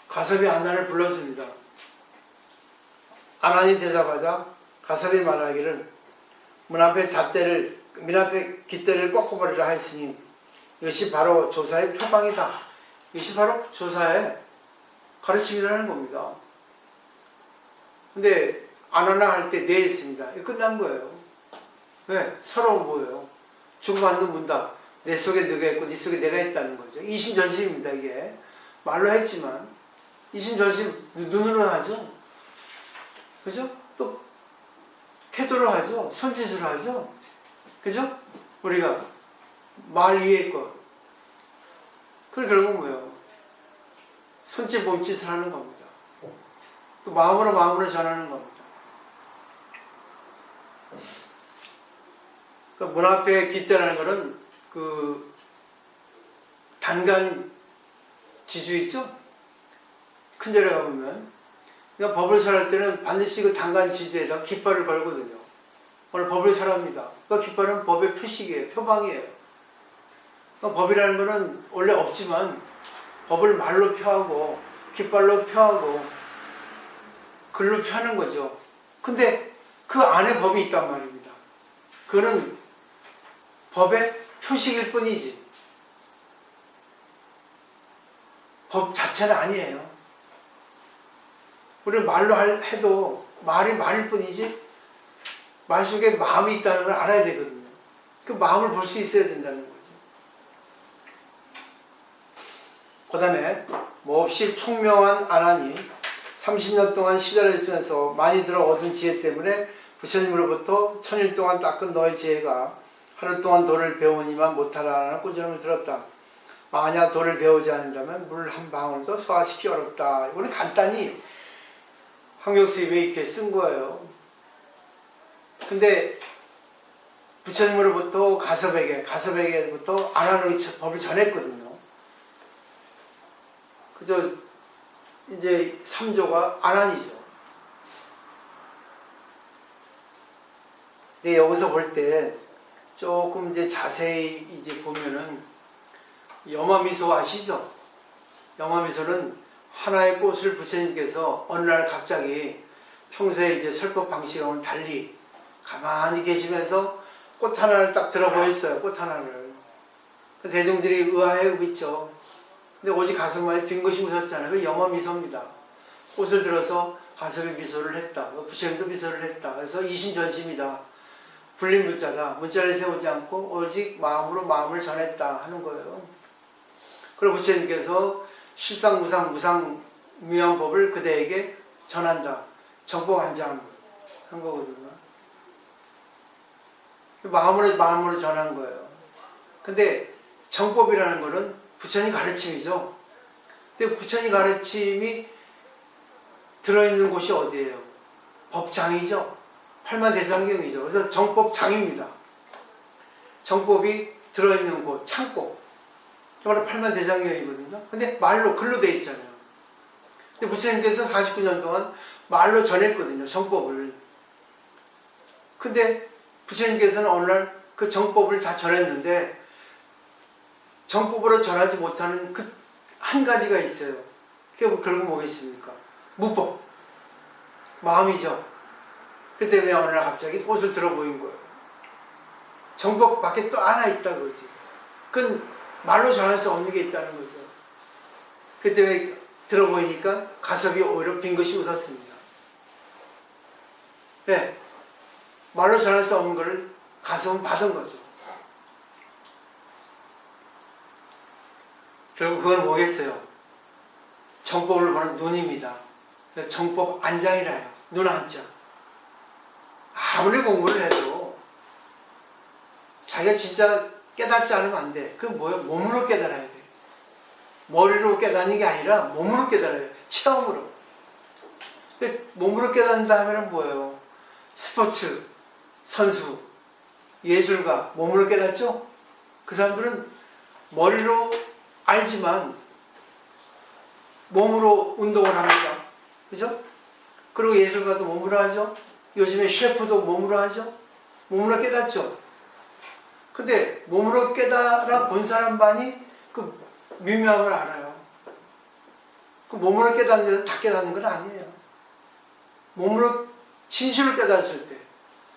가섭이 안난을 불렀습니다. 안난이 대답하자 가섭이 말하기를 문 앞에 깃대를 꺾어버리라 했으니 이것이 바로 조사의 표방이다. 이것이 바로 조사의 가르침이라는 겁니다. 근데 안하나 할 때 네 있습니다. 이거 끝난 거예요. 왜? 서러운 거예요. 죽음 안 문다. 내 속에 너가 있고 네 속에 내가 있다는 거죠. 이심전심입니다. 이게 말로 했지만 이심전심 눈으로 하죠. 그죠? 또 태도로 하죠. 손짓으로 하죠. 그죠? 우리가 말 위에 거. 그걸 결국 뭐예요? 손짓 몸짓을 하는 겁니다. 또 마음으로 전하는 겁니다. 그러니까 문 앞에 깃대라는 것은 그 단간 지주 있죠? 큰절에 가보면 그러니까 법을 설할 때는 반드시 그 단간 지주에다 깃발을 걸거든요. 오늘 법을 설합니다. 그 깃발은 법의 표식이에요. 표방이에요. 그러니까 법이라는 것은 원래 없지만 법을 말로 표하고 깃발로 표하고 글로 표하는 거죠. 근데 그 안에 법이 있단 말입니다. 그거는 법의 표식일 뿐이지 법 자체는 아니에요. 우리 말로 해도 말이 말일 뿐이지 말 속에 마음이 있다는 걸 알아야 되거든요. 그 마음을 볼 수 있어야 된다는 거죠. 그 다음에 몹시 총명한 안한이 30년 동안 시절을 쓰면서 많이 들어 얻은 지혜 때문에 부처님으로부터 1000일 동안 닦은 너의 지혜가 하루 동안 도를 배우니만 못하라는 꾸짖음을 들었다. 만약 도를 배우지 않는다면 물 한 방울도 소화시키기 어렵다. 이거는 간단히 황경스님이 이렇게 쓴 거예요. 근데 부처님으로부터 가섭에게부터 안하는 법을 전했거든요. 그저 이제 3조가 안한이죠. 근데 여기서 볼 때 조금 이제 자세히 이제 보면은 염화미소 아시죠? 염화미소는 하나의 꽃을 부처님께서 어느 날 갑자기 평소에 이제 설법 방식하고는 달리 가만히 계시면서 꽃 하나를 딱 들어 보였어요. 꽃 하나를. 대중들이 의아해 있죠. 근데 오직 가슴만에 빈 것이 웃었잖아요. 그 염화미소입니다. 꽃을 들어서 가슴에 미소를 했다. 부처님도 미소를 했다. 그래서 이심전심이다. 불린 문자다. 문자를 세우지 않고 오직 마음으로 마음을 전했다 하는 거예요. 그리고 부처님께서 실상무상 무상무양법을 그대에게 전한다. 정법한장 한 거거든요. 마음으로 전한 거예요. 근데 정법이라는 거는 부처님 가르침이죠. 근데 부처님 가르침이 들어있는 곳이 어디예요? 법장이죠. 팔만대장경이죠. 그래서 정법장입니다. 정법이 들어있는 곳, 창고. 바로 팔만대장경이거든요. 근데 말로, 글로 돼 있잖아요. 근데 부처님께서 49년 동안 말로 전했거든요. 정법을. 근데 부처님께서는 오늘날 그 정법을 다 전했는데 정법으로 전하지 못하는 그 한 가지가 있어요. 그게 결국 뭐겠습니까? 무법. 마음이죠. 그 때문에 어느 날 갑자기 옷을 들어 보인 거예요. 정법 밖에 또 하나 있다 그러지. 그건 말로 전할 수 없는 게 있다는 거죠. 그 때문에 들어 보이니까 가섭이 오히려 빈 것이 웃었습니다. 네. 말로 전할 수 없는 걸 가섭은 받은 거죠. 결국 그건 뭐겠어요? 정법을 보는 눈입니다. 정법 안장이라요. 눈 안장. 아무리 공부를 해도 자기가 진짜 깨닫지 않으면 안 돼. 그건 뭐예요? 몸으로 깨달아야 돼. 머리로 깨닫는 게 아니라 몸으로 깨달아야 돼. 체험으로. 근데 몸으로 깨닫는다 하면 뭐예요? 스포츠, 선수, 예술가, 몸으로 깨닫죠? 그 사람들은 머리로 알지만 몸으로 운동을 합니다. 그죠? 그리고 예술가도 몸으로 하죠? 요즘에 셰프도 몸으로 하죠? 몸으로 깨닫죠? 근데 몸으로 깨달아 본 사람만이 그 미묘함을 알아요. 그 몸으로 깨닫는 데서 다 깨닫는 건 아니에요. 몸으로 진실을 깨달았을 때,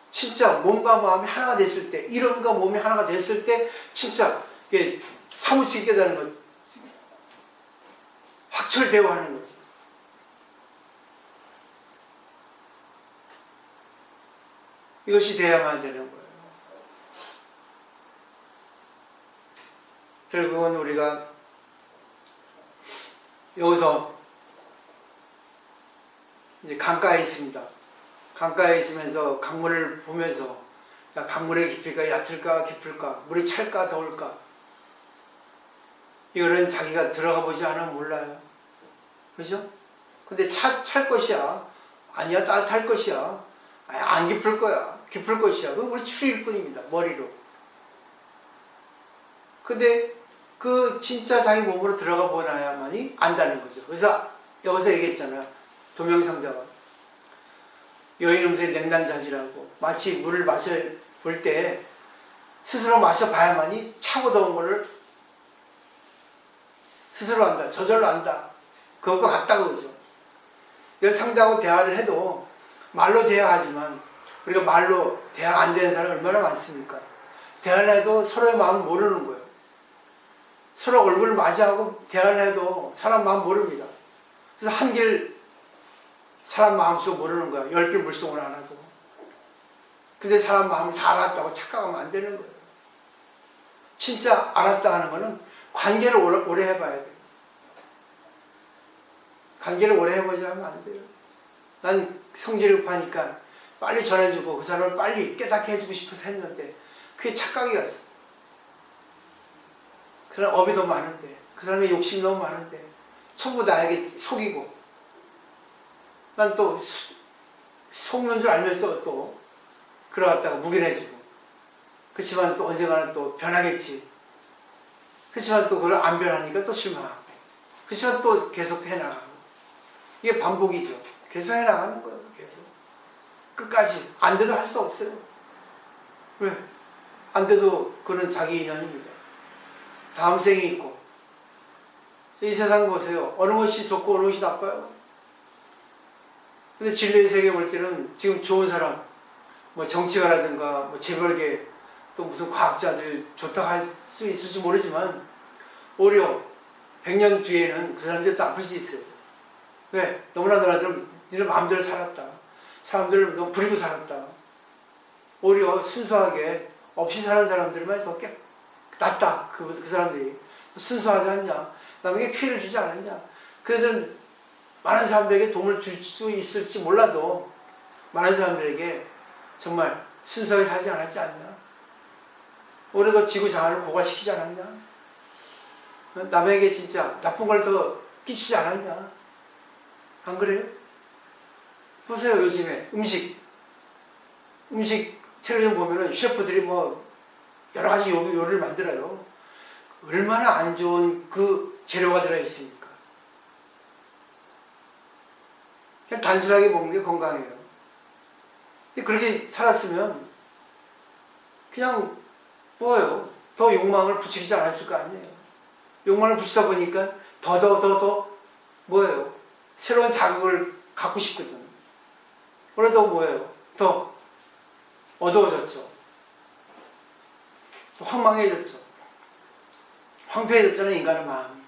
진짜 몸과 마음이 하나가 됐을 때, 이론과 몸이 하나가 됐을 때, 진짜 사무치게 깨닫는 것, 확철대오하는 거죠. 이것이 돼야만 되는 거예요. 결국은 우리가 여기서 이제 강가에 있습니다. 강가에 있으면서 강물을 보면서 야, 강물의 깊이가 얕을까 깊을까, 물이 찰까 더울까, 이거는 자기가 들어가 보지 않으면 몰라요. 그죠? 근데 찰 것이야. 아니야, 따뜻할 것이야. 아니, 안 깊을 거야. 깊을 것이야. 그건 우리 추리일 뿐입니다. 머리로. 근데 그 진짜 자기 몸으로 들어가 보나야만이 안다는 거죠. 그래서 여기서 얘기했잖아요. 도명상자가 여인 음수의 냉난자지라고, 마치 물을 마셔볼 때 스스로 마셔봐야만이 차고 더운 거를 스스로 안다. 저절로 안다. 그것과 같다고 그러죠. 그래서 상대하고 대화를 해도 말로 대화하지만 우리가 말로 대화가 안 되는 사람이 얼마나 많습니까? 대화를 해도 서로의 마음을 모르는 거예요. 서로 얼굴을 맞이하고 대화를 해도 사람 마음 모릅니다. 그래서 한 길 사람 마음속 모르는 거야. 10길 물속을 알아도. 근데 사람 마음을 잘 알았다고 착각하면 안 되는 거예요. 진짜 알았다 하는 거는 관계를 오래 해봐야 돼요. 관계를 오래 해보지 하면 안 돼요. 난 성질이 급하니까 빨리 전해주고 그 사람을 빨리 깨닫게 해주고 싶어서 했는데 그게 착각이었어. 그 사람 업이 너무 많은데, 그 사람의 욕심이 너무 많은데 전부 나에게 속이고, 난 또 속는 줄 알면서 또 그러갔다가 묵인해주고, 그렇지만 또 언젠가는 또 변하겠지. 그렇지만 또 그걸 안 변하니까 또 실망하고, 그렇지만 또 계속 해나가고, 이게 반복이죠. 계속 해나가는 거예요. 계속 끝까지. 안 돼도 할 수 없어요. 왜? 안 돼도 그는 자기 인연입니다. 다음 생이 있고. 이 세상 보세요. 어느 것이 좋고 어느 것이 나빠요. 근데 진리의 세계 볼 때는 지금 좋은 사람, 뭐 정치가라든가 뭐 재벌계, 또 무슨 과학자들 좋다고 할 수 있을지 모르지만 오히려 100년 뒤에는 그 사람들이 또 아플 수 있어요. 왜? 너무나 너네들 니네 마음대로 살았다. 사람들을 너무 부리고 살았다. 오히려 순수하게 없이 사는 사람들만 더 낫다. 그 사람들이 순수하지 않냐, 남에게 피해를 주지 않았냐. 그들은 많은 사람들에게 도움을 줄 수 있을지 몰라도 많은 사람들에게 정말 순수하게 살지 않았지 않냐. 올해도 지구 장안을 고갈시키지 않았냐. 남에게 진짜 나쁜 걸 더 끼치지 않았냐. 안 그래요? 보세요. 요즘에 음식 텔레비전 보면은 셰프들이 뭐 여러 가지 요리를 만들어요. 얼마나 안 좋은 그 재료가 들어있습니까? 그냥 단순하게 먹는 게 건강해요. 근데 그렇게 살았으면 그냥 뭐예요? 더 욕망을 부추기지 않았을 거 아니에요. 욕망을 붙이다 보니까 더 뭐예요? 새로운 자극을 갖고 싶거든. 그래도 뭐예요? 더 어두워졌죠. 황망해졌죠. 황폐해졌잖아요. 인간의 마음이.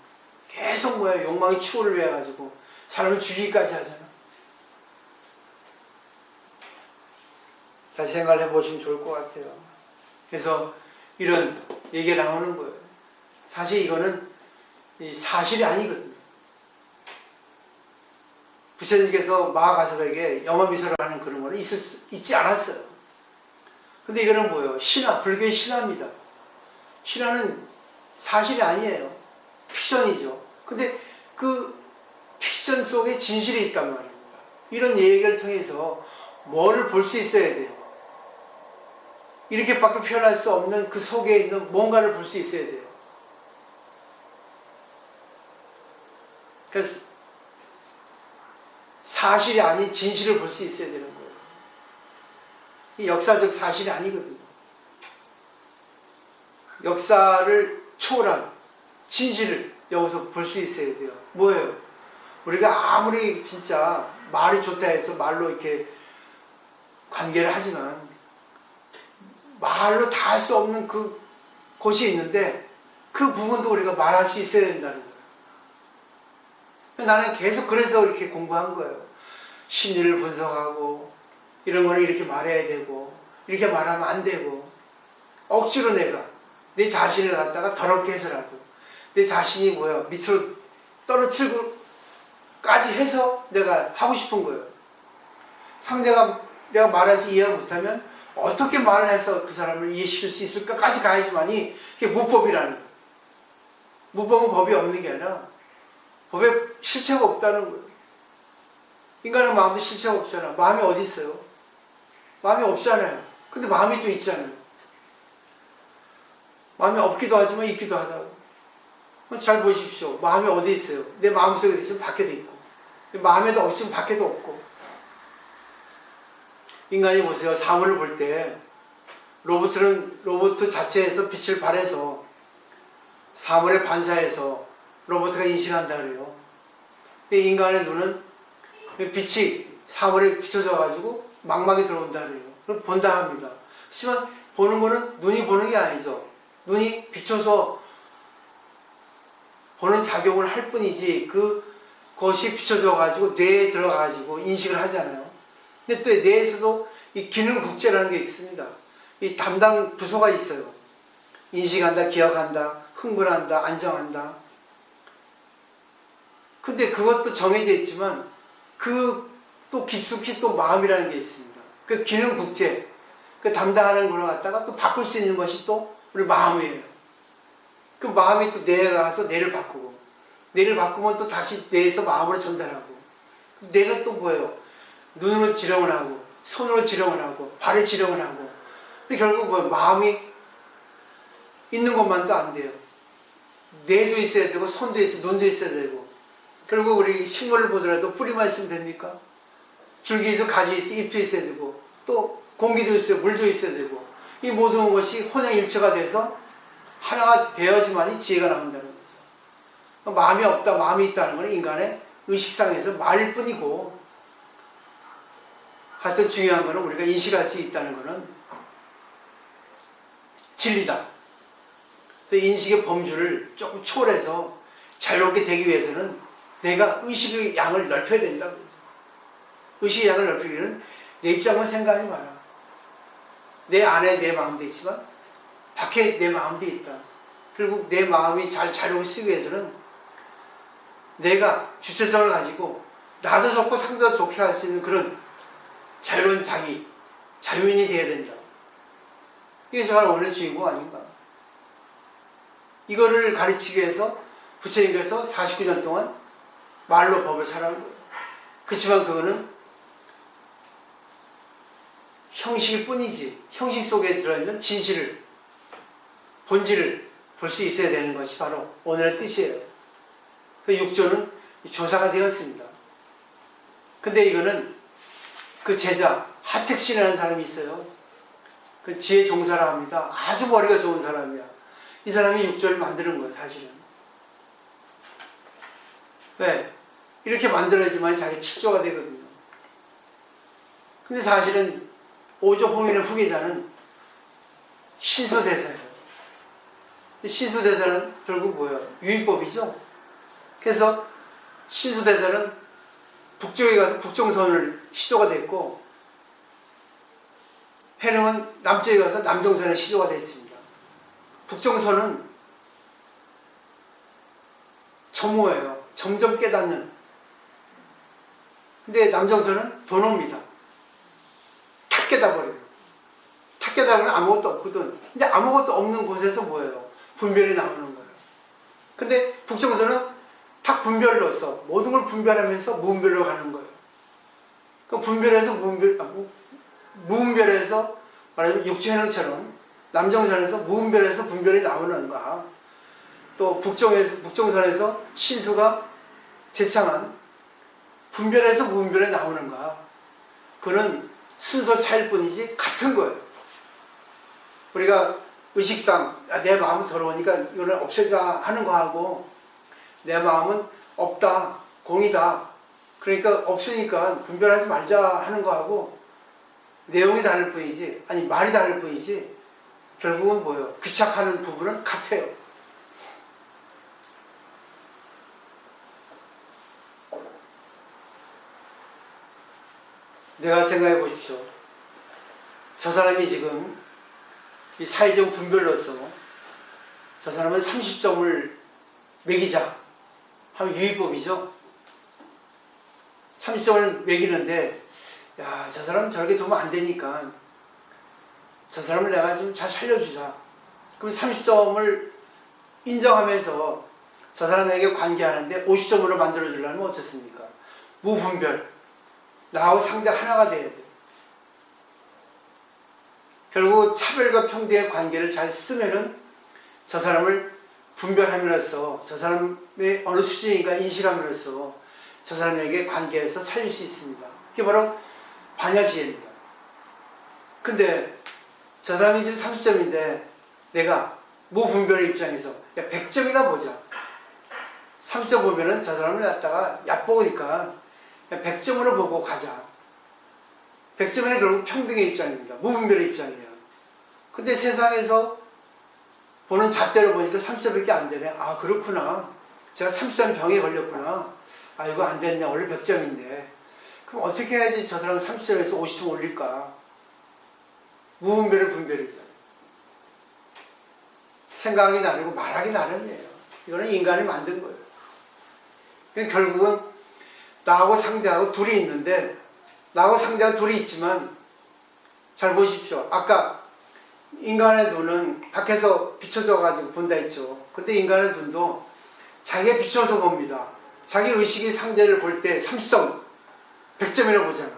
계속 뭐예요? 욕망이 추구를 해가지고 사람을 죽이기까지 하잖아. 다시 생각을 해보시면 좋을 것 같아요. 그래서 이런 얘기가 나오는 거예요. 사실 이거는 사실이 아니거든요. 부처님께서 마하가섭에게 염화미설을 하는 그런 거는 있지 않았어요. 근데 이거는 뭐예요? 신화, 불교의 신화입니다. 신화는 사실이 아니에요. 픽션이죠. 근데 그 픽션 속에 진실이 있단 말입니다. 이런 얘기를 통해서 뭐를 볼 수 있어야 돼요. 이렇게밖에 표현할 수 없는 그 속에 있는 뭔가를 볼 수 있어야 돼요. 그래서 사실이 아닌 진실을 볼 수 있어야 되는 거예요. 이 역사적 사실이 아니거든요. 역사를 초월한 진실을 여기서 볼 수 있어야 돼요. 뭐예요? 우리가 아무리 진짜 말이 좋다 해서 말로 이렇게 관계를 하지만 말로 다 할 수 없는 그 곳이 있는데 그 부분도 우리가 말할 수 있어야 된다는 거예요. 나는 계속 그래서 이렇게 공부한 거예요. 심리를 분석하고 이런 거는 이렇게 말해야 되고 이렇게 말하면 안 되고 억지로 내가 내 자신을 갖다가 더럽게 해서라도 내 자신이 뭐야 밑으로 떨어뜨리고까지 해서 내가 하고 싶은 거예요. 상대가 내가 말해서 이해 못하면 어떻게 말을 해서 그 사람을 이해시킬 수 있을까까지 가야지만이 그게 무법이라는 거예요. 무법은 법이 없는 게 아니라 법에 실체가 없다는 거예요. 인간은 마음도 실체가 없잖아. 마음이 어디 있어요? 마음이 없잖아요. 근데 마음이 또 있잖아요. 마음이 없기도 하지만 있기도 하다고. 잘 보십시오. 마음이 어디 있어요? 내 마음속에 있으면 밖에도 있고 마음에도 없으면 밖에도 없고. 인간이 보세요. 사물을 볼 때 로봇 자체에서 빛을 발해서 사물에 반사해서 로봇가 인식한다 그래요. 근데 인간의 눈은 빛이 사물에 비춰져 가지고 망막이 들어온다 그래요. 그럼 본다 합니다. 하지만 보는 거는 눈이 보는 게 아니죠. 눈이 비춰서 보는 작용을 할 뿐이지 그것이 비춰져 가지고 뇌에 들어가 가지고 인식을 하잖아요. 근데 또 뇌에서도 이 기능국제라는 게 있습니다. 이 담당 부서가 있어요. 인식한다, 기억한다, 흥분한다, 안정한다. 근데 그것도 정해져 있지만 또 깊숙이 또 마음이라는 게 있습니다. 그 기능국제, 그 담당하는 거를 갖다가 또 바꿀 수 있는 것이 또 우리 마음이에요. 그 마음이 또 뇌에 가서 뇌를 바꾸고, 뇌를 바꾸면 또 다시 뇌에서 마음으로 전달하고, 뇌는 또 뭐예요? 눈으로 지령을 하고, 손으로 지령을 하고, 발에 지령을 하고. 근데 결국 뭐 마음이 있는 것만도 안 돼요. 뇌도 있어야 되고, 손도 있어야 되고, 눈도 있어야 되고. 결국 우리 식물을 보더라도 뿌리만 있으면 됩니까? 줄기도 가지 있어, 잎도 있어야 되고, 또 공기도 있어야 물도 있어야 되고, 이 모든 것이 혼연일체가 돼서 하나가 되어야지만이 지혜가 나온다는 거죠. 마음이 없다, 마음이 있다는 것은 인간의 의식상에서 말일 뿐이고, 하여튼 중요한 것은 우리가 인식할 수 있다는 것은 진리다. 그래서 인식의 범주를 조금 초월해서 자유롭게 되기 위해서는 내가 의식의 양을 넓혀야 된다. 의식의 양을 넓히기는 내 입장만 생각하지 마라. 내 안에 내 마음도 있지만 밖에 내 마음도 있다. 결국 내 마음이 잘 자유롭게 쓰기 위해서는 내가 주체성을 가지고 나도 좋고 상대도 좋게 할 수 있는 그런 자유로운 자유인이 되어야 된다. 이게 정말 오늘의 주인공 아닌가. 이거를 가르치기 위해서 부처님께서 49년 동안 말로 법을 살아온 거예요. 그렇지만 그거는 형식일 뿐이지 형식 속에 들어있는 진실을, 본질을 볼 수 있어야 되는 것이 바로 오늘의 뜻이에요. 그 6조는 조사가 되었습니다. 근데 이거는 그 제자 하택신이라는 사람이 있어요. 그 지혜 종사라 합니다. 아주 머리가 좋은 사람이야. 이 사람이 6조를 만드는 거예요, 사실은. 왜? 이렇게 만들어야지만 자기 7조가 되거든요. 근데 사실은 5조 홍인의 후계자는 신수대사예요. 신수대사는 결국 뭐예요? 유의법이죠. 그래서 신수대사는 북쪽에 가서 북정선을 시조가 됐고, 해능은 남쪽에 가서 남정선의 시조가 됐습니다. 북정선은 점호예요. 점점 깨닫는. 근데 남정선은 도노입니다. 탁 깨닫버려요. 탁 깨닫으면 아무것도 없거든. 근데 아무것도 없는 곳에서 뭐예요? 분별이 나오는 거예요. 근데 북정선은 탁 분별로서 모든 걸 분별하면서 무분별로 가는 거예요. 그 분별해서 무분별해서 말하자면 육체현행처럼 남정선에서 무분별해서 분별이 나오는가, 또 북정선에서 신수가 제창한 분별해서 무분별에 나오는가, 그는 순서 차일 뿐이지 같은 거예요. 우리가 의식상 내 마음은 더러우니까 이거를 없애자 하는 거하고, 내 마음은 없다, 공이다, 그러니까 없으니까 분별하지 말자 하는 거하고 내용이 다를 뿐이지, 아니 말이 다를 뿐이지 결국은 뭐예요? 귀착하는 부분은 같아요. 내가 생각해 보십시오. 저 사람이 지금 이 사회적 분별로서 저 사람은 30점을 매기자 하면 유의법이죠. 30점을 매기는데, 야, 저 사람 저렇게 두면 안 되니까 저 사람을 내가 좀 잘 살려주자. 그럼 30점을 인정하면서 저 사람에게 관계하는데 50점으로 만들어주려면 어떻습니까? 무분별. 나하고 상대 하나가 돼야 돼. 결국 차별과 평등의 관계를 잘 쓰면은 저 사람을 분별함으로써 저 사람의 어느 수준인가 인식함으로써 저 사람에게 관계에서 살릴 수 있습니다. 이게 바로 반야지혜입니다. 근데 저 사람이 지금 30점인데 내가 무분별의 입장에서 야 100점이나 보자. 30점 보면은 저 사람을 갖다가 얕보니까 100점으로 보고 가자. 100점에는 결국 평등의 입장입니다. 무분별의 입장이에요. 근데 세상에서 보는 잣대로 보니까 30점밖에 안 되네. 아, 그렇구나. 제가 30점 병에 걸렸구나. 아, 이거 안 됐네. 원래 100점인데. 그럼 어떻게 해야지 저 사람 30점에서 50점 올릴까? 무분별의 분별이죠. 생각하기 나름이고 말하기 나름이에요. 이거는 인간이 만든 거예요. 그러니까 결국은 나하고 상대하고 둘이 있는데, 나하고 상대하고 둘이 있지만 잘 보십시오. 아까 인간의 눈은 밖에서 비춰져 가지고 본다 했죠. 근데 인간의 눈도 자기가 비춰서 봅니다. 자기 의식이 상대를 볼 때 30점, 100점이라고 보잖아.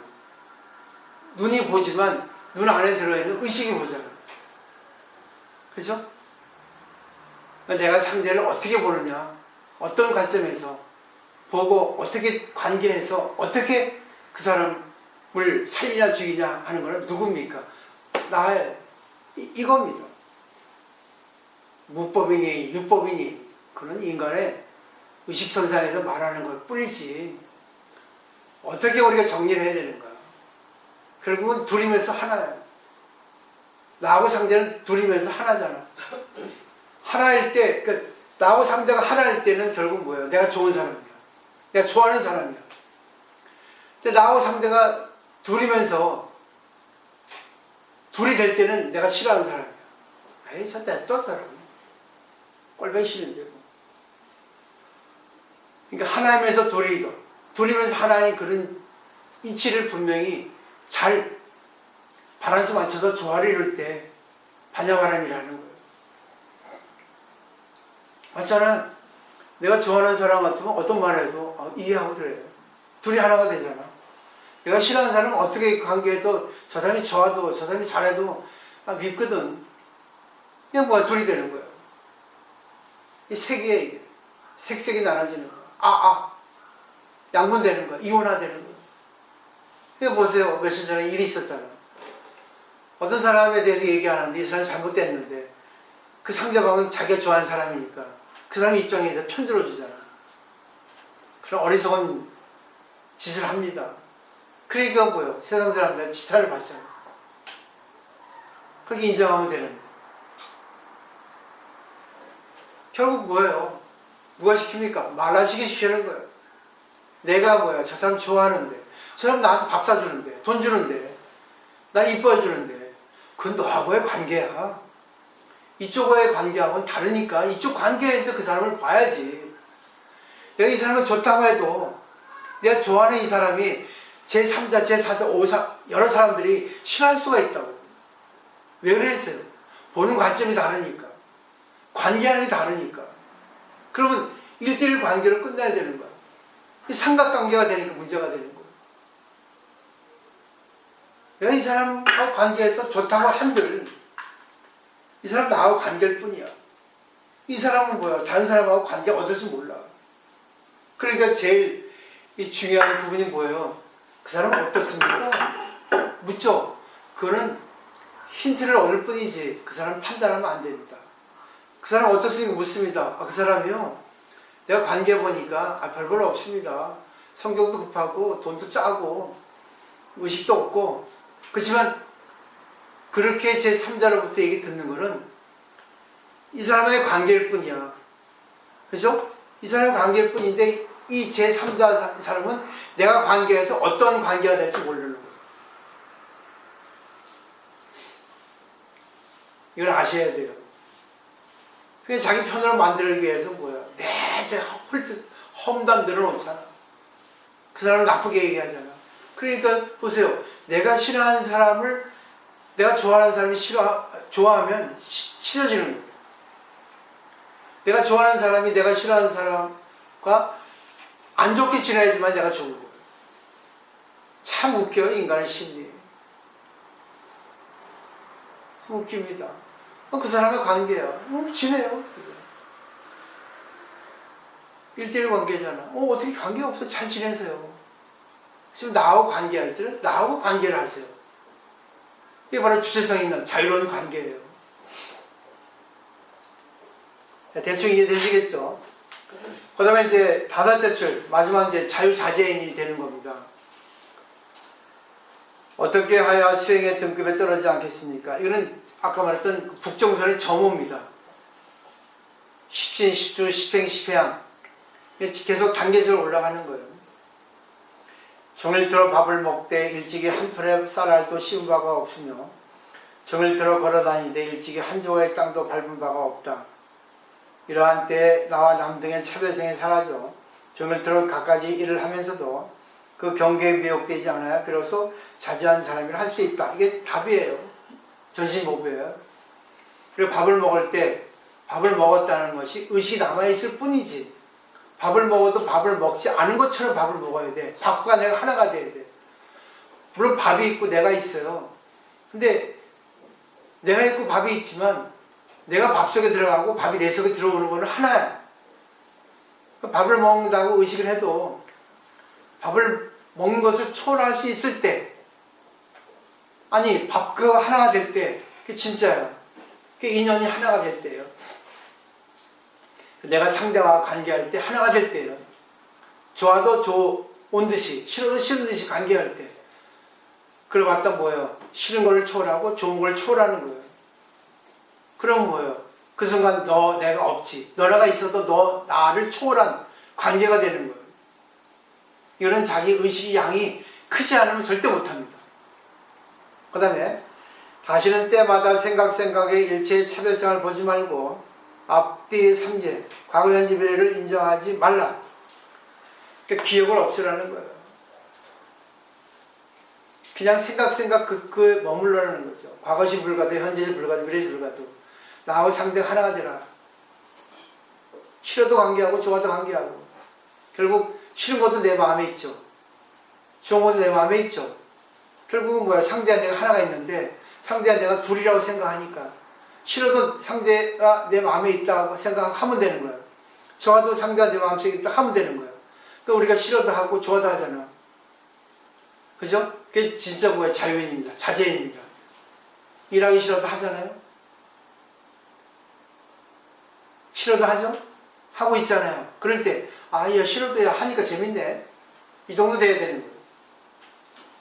눈이 보지만 눈 안에 들어있는 의식이 보잖아. 그죠? 내가 상대를 어떻게 보느냐, 어떤 관점에서 보고 어떻게 관계해서 어떻게 그 사람을 살리냐 죽이냐 하는 거는 누굽니까? 나의 이겁니다. 무법이니 유법이니 그런 인간의 의식선상에서 말하는 걸 뿐이지 어떻게 우리가 정리를 해야 되는가. 결국은 둘이면서 하나야. 나하고 상대는 둘이면서 하나잖아. 하나일 때, 그러니까 나하고 상대가 하나일 때는 결국 뭐예요? 내가 좋은 사람이야. 내가 좋아하는 사람이야. 근데 나하고 상대가 둘이면서 둘이 될 때는 내가 싫어하는 사람이야. 에이, 저 냅둬 사람. 꼴보기 싫은데 뭐. 그러니까 하나이면서 둘이면서 하나인 그런 이치를 분명히 잘 바란스 맞춰서 조화를 이룰 때 반야바람이라는 거예요. 맞잖아. 내가 좋아하는 사람 같으면 어떤 말 해도 이해하고 그래요. 둘이 하나가 되잖아. 내가 싫어하는 사람은 어떻게 관계해도 저 사람이 좋아도 저 사람이 잘해도 밉거든. 그냥 뭐야 둘이 되는 거야. 이 색이야 이게. 색색이 나눠지는 거야. 양분되는 거야. 이온화되는 거야. 이거 보세요. 며칠 전에 일이 있었잖아. 어떤 사람에 대해서 얘기하는데 이 사람이 잘못됐는데 그 상대방은 자기가 좋아하는 사람이니까 그 사람 입장에서 편들어주잖아. 그런 어리석은 짓을 합니다. 그러니까 뭐예요? 세상 사람들은 지탄을 받잖아. 그렇게 인정하면 되는데 결국 뭐예요? 누가 시킵니까? 말 안 시키게 시키는 거예요. 내가 뭐야? 저 사람 좋아하는데 저 사람 나한테 밥 사주는데 돈 주는데 날 이뻐해 주는데 그건 너하고의 관계야. 이쪽과의 관계하고는 다르니까 이쪽 관계에서 그 사람을 봐야지. 내가 이 사람은 좋다고 해도 내가 좋아하는 이 사람이 제3자, 제4자, 5사 여러 사람들이 싫어할 수가 있다고. 왜 그랬어요? 보는 관점이 다르니까. 관계하는 게 다르니까. 그러면 1대1 관계로 끝나야 되는 거야. 삼각관계가 되니까 문제가 되는 거야. 내가 이 사람하고 관계해서 좋다고 한들 이 사람 나하고 관계일 뿐이야. 이 사람은 뭐야? 다른 사람하고 관계 어떨지 몰라. 그러니까 제일 이 중요한 부분이 뭐예요? 그 사람은 어떻습니까? 묻죠. 그거는 힌트를 얻을 뿐이지 그 사람 판단하면 안 됩니다. 그 사람 어떻습니까? 묻습니다. 그 사람이요. 내가 관계 보니까 별별 없습니다. 성격도 급하고 돈도 짜고 의식도 없고 그렇지만 그렇게 제 3자로부터 얘기 듣는 거는 이 사람의 관계일 뿐이야. 그죠? 이 사람의 관계일 뿐인데 이 제 3자 사람은 내가 관계에서 어떤 관계가 될지 모르는 거예요. 이걸 아셔야 돼요. 그냥 자기 편으로 만들기 위해서 뭐야? 제 험담 늘어놓잖아. 그 사람을 나쁘게 얘기하잖아. 그러니까 보세요. 내가 싫어하는 사람을 내가 좋아하는 사람이 좋아하면 싫어지는 거예요. 내가 좋아하는 사람이 내가 싫어하는 사람과 안 좋게 지내야지만 내가 좋은 거예요. 참 웃겨요, 인간의 심리. 웃깁니다. 그 사람의 관계야. 지내요. 1대1 관계잖아. 어떻게 관계가 없어? 잘 지내세요. 지금 나하고 관계할 때는 나하고 관계를 하세요. 이게 바로 주체성 있는 자유로운 관계예요. 대충 이해되시겠죠? 그 다음에 이제 5째 줄, 마지막 이제 자유자재인이 되는 겁니다. 어떻게 하여 수행의 등급에 떨어지지 않겠습니까? 이거는 아까 말했던 북정선의 점호입니다. 십신, 십주, 십행, 십회양. 계속 단계적으로 올라가는 거예요. 종일 들어 밥을 먹되 일찍이 한 톨의 쌀알도 씌운 바가 없으며 종일 들어 걸어다니되 일찍이 한 조의 땅도 밟은 바가 없다. 이러한 때에 나와 남 등의 차별성이 사라져 종일 들어 갖가지 일을 하면서도 그 경계에 미혹되지 않아야 비로소 자제한 사람이라 할 수 있다. 이게 답이에요. 전신보배예요. 그리고 밥을 먹을 때 밥을 먹었다는 것이 의식이 남아있을 뿐이지 밥을 먹어도 밥을 먹지 않은 것처럼 밥을 먹어야 돼. 밥과 내가 하나가 돼야 돼. 물론 밥이 있고 내가 있어요. 근데 내가 있고 밥이 있지만 내가 밥 속에 들어가고 밥이 내 속에 들어오는 거는 하나야. 밥을 먹는다고 의식을 해도 밥을 먹는 것을 초월할 수 있을 때 아니 밥과 하나가 될 때 그게 진짜야. 그게 인연이 하나가 될 때예요. 내가 상대와 관계할 때 하나가 될 때예요. 좋아도 좋은 듯이 싫어도 싫은 듯이 관계할 때 그러고 봤다 뭐예요? 싫은 걸 초월하고 좋은 걸 초월하는 거예요. 그럼 뭐예요? 그 순간 내가 없지. 너네가 있어도 너 나를 초월한 관계가 되는 거예요. 이거는 자기 의식의 양이 크지 않으면 절대 못합니다. 그 다음에 다시는 때마다 생각에 일체의 차별성을 보지 말고 앞뒤 삼재, 과거 현재 미래를 인정하지 말라. 그러니까 기억을 없애라는 거예요. 그냥 생각 그에 머물러라는 거죠. 과거시 불가도 현재시 불가도 미래시 불가도 나하고 상대가 하나가 되라. 싫어도 관계하고 좋아도 관계하고 결국 싫은 것도 내 마음에 있죠. 좋은 것도 내 마음에 있죠. 결국은 뭐야? 상대와 내가 하나가 있는데 상대와 내가 둘이라고 생각하니까 싫어도 상대가 내 마음에 있다고 생각하면 되는 거야. 좋아도 상대가 내 마음속에 있다 하면 되는 거야. 그러니까 우리가 싫어도 하고 좋아도 하잖아. 그죠? 그게 진짜 뭐야? 자유인입니다. 자제입니다. 일하기 싫어도 하잖아요. 싫어도 하죠? 하고 있잖아요. 그럴 때 야 싫어도 하니까 재밌네. 이 정도 돼야 되는 거예요.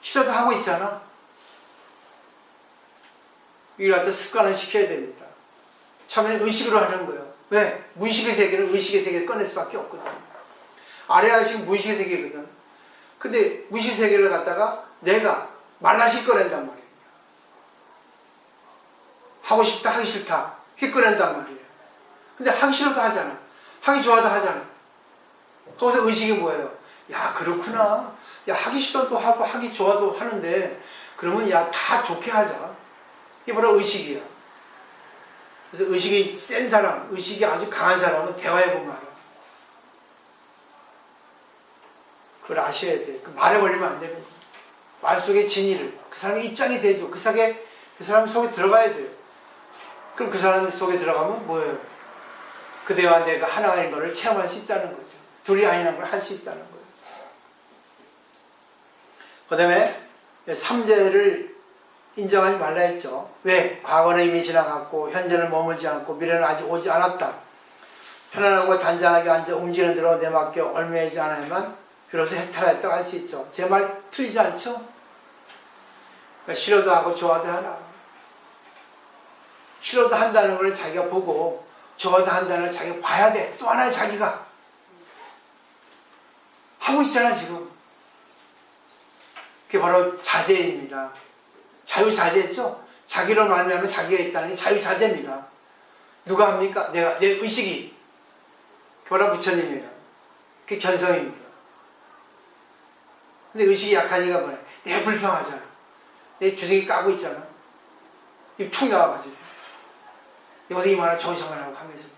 싫어도 하고 있잖아. 이걸 갖다 습관을 시켜야 됩니다. 처음에 의식으로 하는 거예요. 왜? 무의식의 세계는 의식의 세계를 꺼낼 수밖에 없거든. 아래의식 무의식의 세계거든. 근데 무의식 세계를 갖다가 내가 말라시 꺼낸단 말이에요. 하고 싶다, 하기 싫다. 그게 꺼낸단 말이에요. 근데 하기 싫어도 하잖아. 하기 좋아도 하잖아. 거기서 의식이 뭐예요? 야, 그렇구나. 야, 하기 싫어도 하고 하기 좋아도 하는데 그러면 야, 다 좋게 하자. 이게 바로 의식이야. 그래서 의식이 센 사람, 의식이 아주 강한 사람은 대화해보면 알아. 그걸 아셔야 돼. 그 말에 걸리면 안 되는 거야. 말 속의 진리를 그 사람의 입장이 되죠. 그 사람 속에 들어가야 돼요. 그럼 그 사람 속에 들어가면 뭐예요? 그대와 내가 하나인 것을 체험할 수 있다는 거죠. 둘이 아니라는 걸 할 수 있다는 거예요. 그 다음에 3재를 인정하지 말라 했죠. 왜? 과거는 이미 지나갔고 현재는 머물지 않고 미래는 아직 오지 않았다. 편안하고 단장하게 앉아 움직이는 대로 내 맡겨 얽매이지 않아야만 비로소 해탈했다고 할 수 있죠. 제 말 틀리지 않죠? 그러니까 싫어도 하고 좋아도 하라. 싫어도 한다는 걸 자기가 보고 좋아도 한다는 걸 자기가 봐야 돼. 또 하나의 자기가 하고 있잖아 지금. 그게 바로 자제입니다. 자유자재죠. 자기로 말미암아 자기가 있다는 게 자유자재입니다. 누가 합니까? 내 의식이. 그게 바로 부처님이에요. 그게 견성입니다. 근데 의식이 약하니까 뭐래? 내가 불평하잖아. 내 주둥이 까고 있잖아. 입 툭 나와가지고. 여기 이만한 저기서만 하고 하면서도.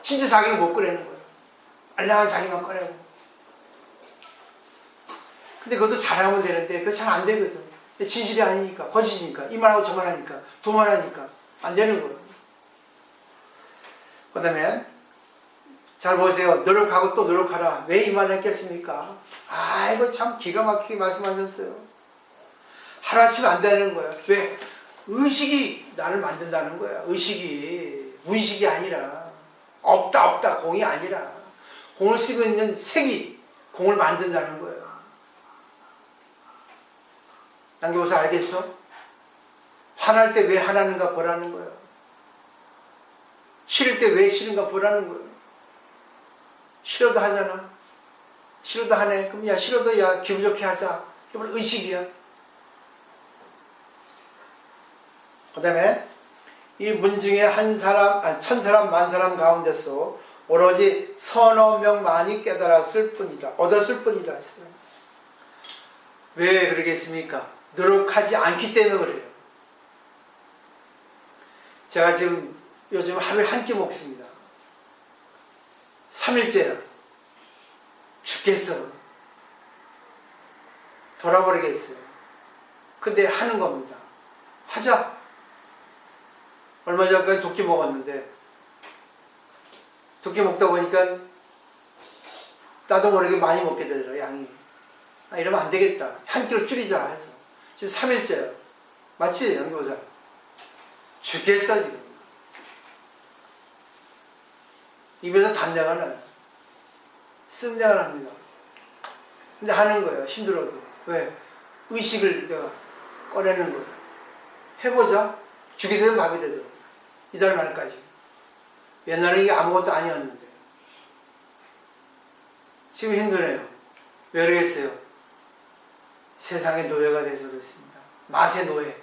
진짜 자기를 못 꺼내는 거예요. 알량한 자기만 꺼내고. 근데 그것도 잘하면 되는데 그거 잘 안 되거든. 진실이 아니니까, 거짓이니까, 이만하고 저만하니까, 도만하니까 안 되는 거예요. 그 다음에 잘 보세요. 노력하고 또 노력하라. 왜 이 말을 했겠습니까? 이거 참 기가 막히게 말씀하셨어요. 하루아침에 안 되는 거야. 왜? 의식이 나를 만든다는 거야. 의식이 무의식이 아니라 없다 공이 아니라 공을 쓰고 있는 색이 공을 만든다는 거예요. 남겨보서 알겠어? 화날 때 왜 화나는가 보라는 거예요. 싫을 때 왜 싫은가 보라는 거예요. 싫어도 하잖아. 싫어도 하네. 그럼 야 싫어도 야 기분 좋게 하자. 그게 의식이야. 그 다음에 이 문 중에 천 사람 만 사람 가운데서 오로지 서너 명만이 깨달았을 뿐이다. 얻었을 뿐이다. 왜 그러겠습니까? 노력하지 않기 때문에 그래요. 제가 지금 요즘 하루에 한 끼 먹습니다. 3일째야. 죽겠어. 돌아버리겠어요. 근데 하는 겁니다. 하자. 얼마 전까지 2끼 먹었는데 2끼 먹다 보니까 나도 모르게 많이 먹게 되더라고요. 양이. 이러면 안 되겠다. 한 끼로 줄이자 해서 지금 3일째야. 맞지? 연구보자. 죽겠어 지금. 입에서 단내가 나요. 쓴내가 납니다. 근데 하는 거예요. 힘들어도. 왜? 의식을 내가 꺼내는 거예요. 해보자. 죽이 되든 밥이 되든. 이달 말까지. 옛날에 이게 아무것도 아니었는데. 지금 힘드네요. 왜 그러겠어요? 세상의 노예가 돼서 그렇습니다. 맛의 노예,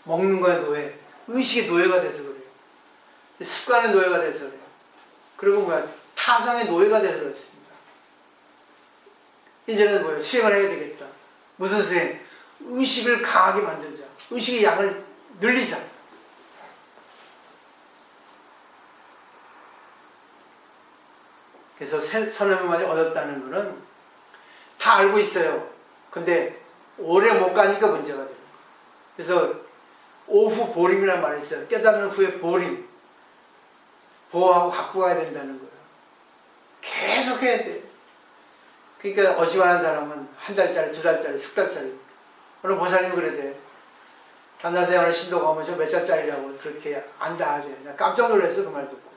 먹는 거의 노예, 의식의 노예가 돼서 그래요. 습관의 노예가 돼서 그래요. 그리고 뭐야? 타성의 노예가 돼서 그렇습니다. 이제는 뭐예요? 수행을 해야 되겠다. 무슨 수행? 의식을 강하게 만들자. 의식의 양을 늘리자. 그래서 서너 명만이 얻었다는 거는 다 알고 있어요. 근데 오래 못 가니까 문제가 돼요. 그래서 오후 보림이라는 말이 있어요. 깨달은 후에 보림. 보호하고 갖고 가야 된다는 거예요. 계속 해야 돼요. 그러니까 어지간한 사람은 1달짜리, 2달짜리, 10달짜리. 오늘 보살님이 그러대. 담나세 오늘 신도가 오면 저 몇 달짜리라고 그렇게 안다 하죠. 나 깜짝 놀랐어 그 말 듣고.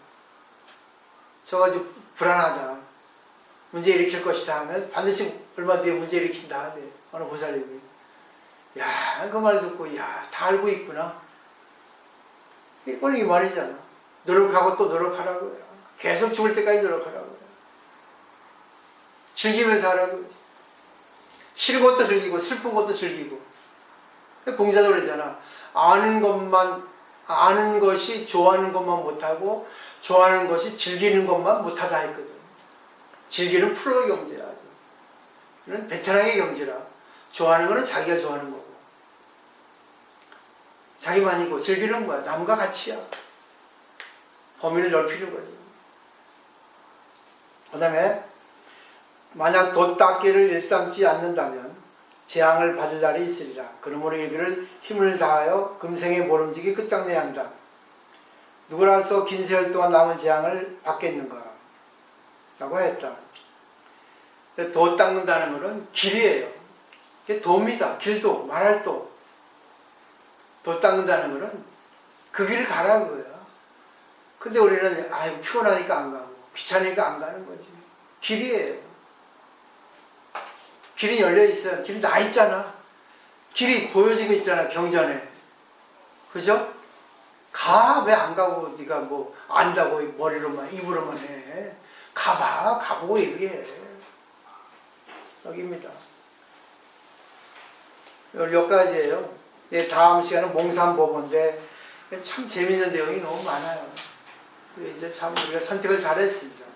저거 아주 불안하다. 문제 일으킬 것이다 하면 반드시 얼마 뒤에 문제 일으킨다 하대. 어느 보살님이. 야, 그 말 듣고, 야, 다 알고 있구나. 이건 이 말이잖아. 노력하고 또 노력하라고요. 계속 죽을 때까지 노력하라고요. 즐기면서 하라고요. 싫은 것도 즐기고, 슬픈 것도 즐기고. 공자도 그러잖아. 아는 것이 좋아하는 것만 못하고, 좋아하는 것이 즐기는 것만 못하다 했거든. 즐기는 프로의 경제야. 이는 베테랑의 경제라. 좋아하는 거는 자기가 좋아하는 거고. 자기만이고, 즐기는 거야. 남과 같이야. 범위를 넓히는 거지. 그 다음에, 만약 돛닦기를 일삼지 않는다면, 재앙을 받을 날이 있으리라. 그러므로 이르기를 힘을 다하여 금생의 모름지기 끝장내야 한다. 누구라서 긴 세월 동안 남은 재앙을 받겠는가? 라고 했다. 도 닦는다는 것은 길이에요. 그게 도입니다. 길도, 말할 도. 도 닦는다는 것은 그 길을 가라 그거야. 근데 우리는 아이고 피곤하니까 안 가고 귀찮으니까 안 가는 거지. 길이에요. 길이 열려 있어요. 길이 나 있잖아. 길이 보여지고 있잖아. 경전에. 그죠? 가. 왜 안 가고 네가 뭐 안다고 머리로만 입으로만 해. 가봐. 가보고 얘기해. 여기입니다. 몇 가지예요. 다음 시간은 몽산법인데 참 재밌는 내용이 너무 많아요. 이제 참 우리가 선택을 잘했습니다.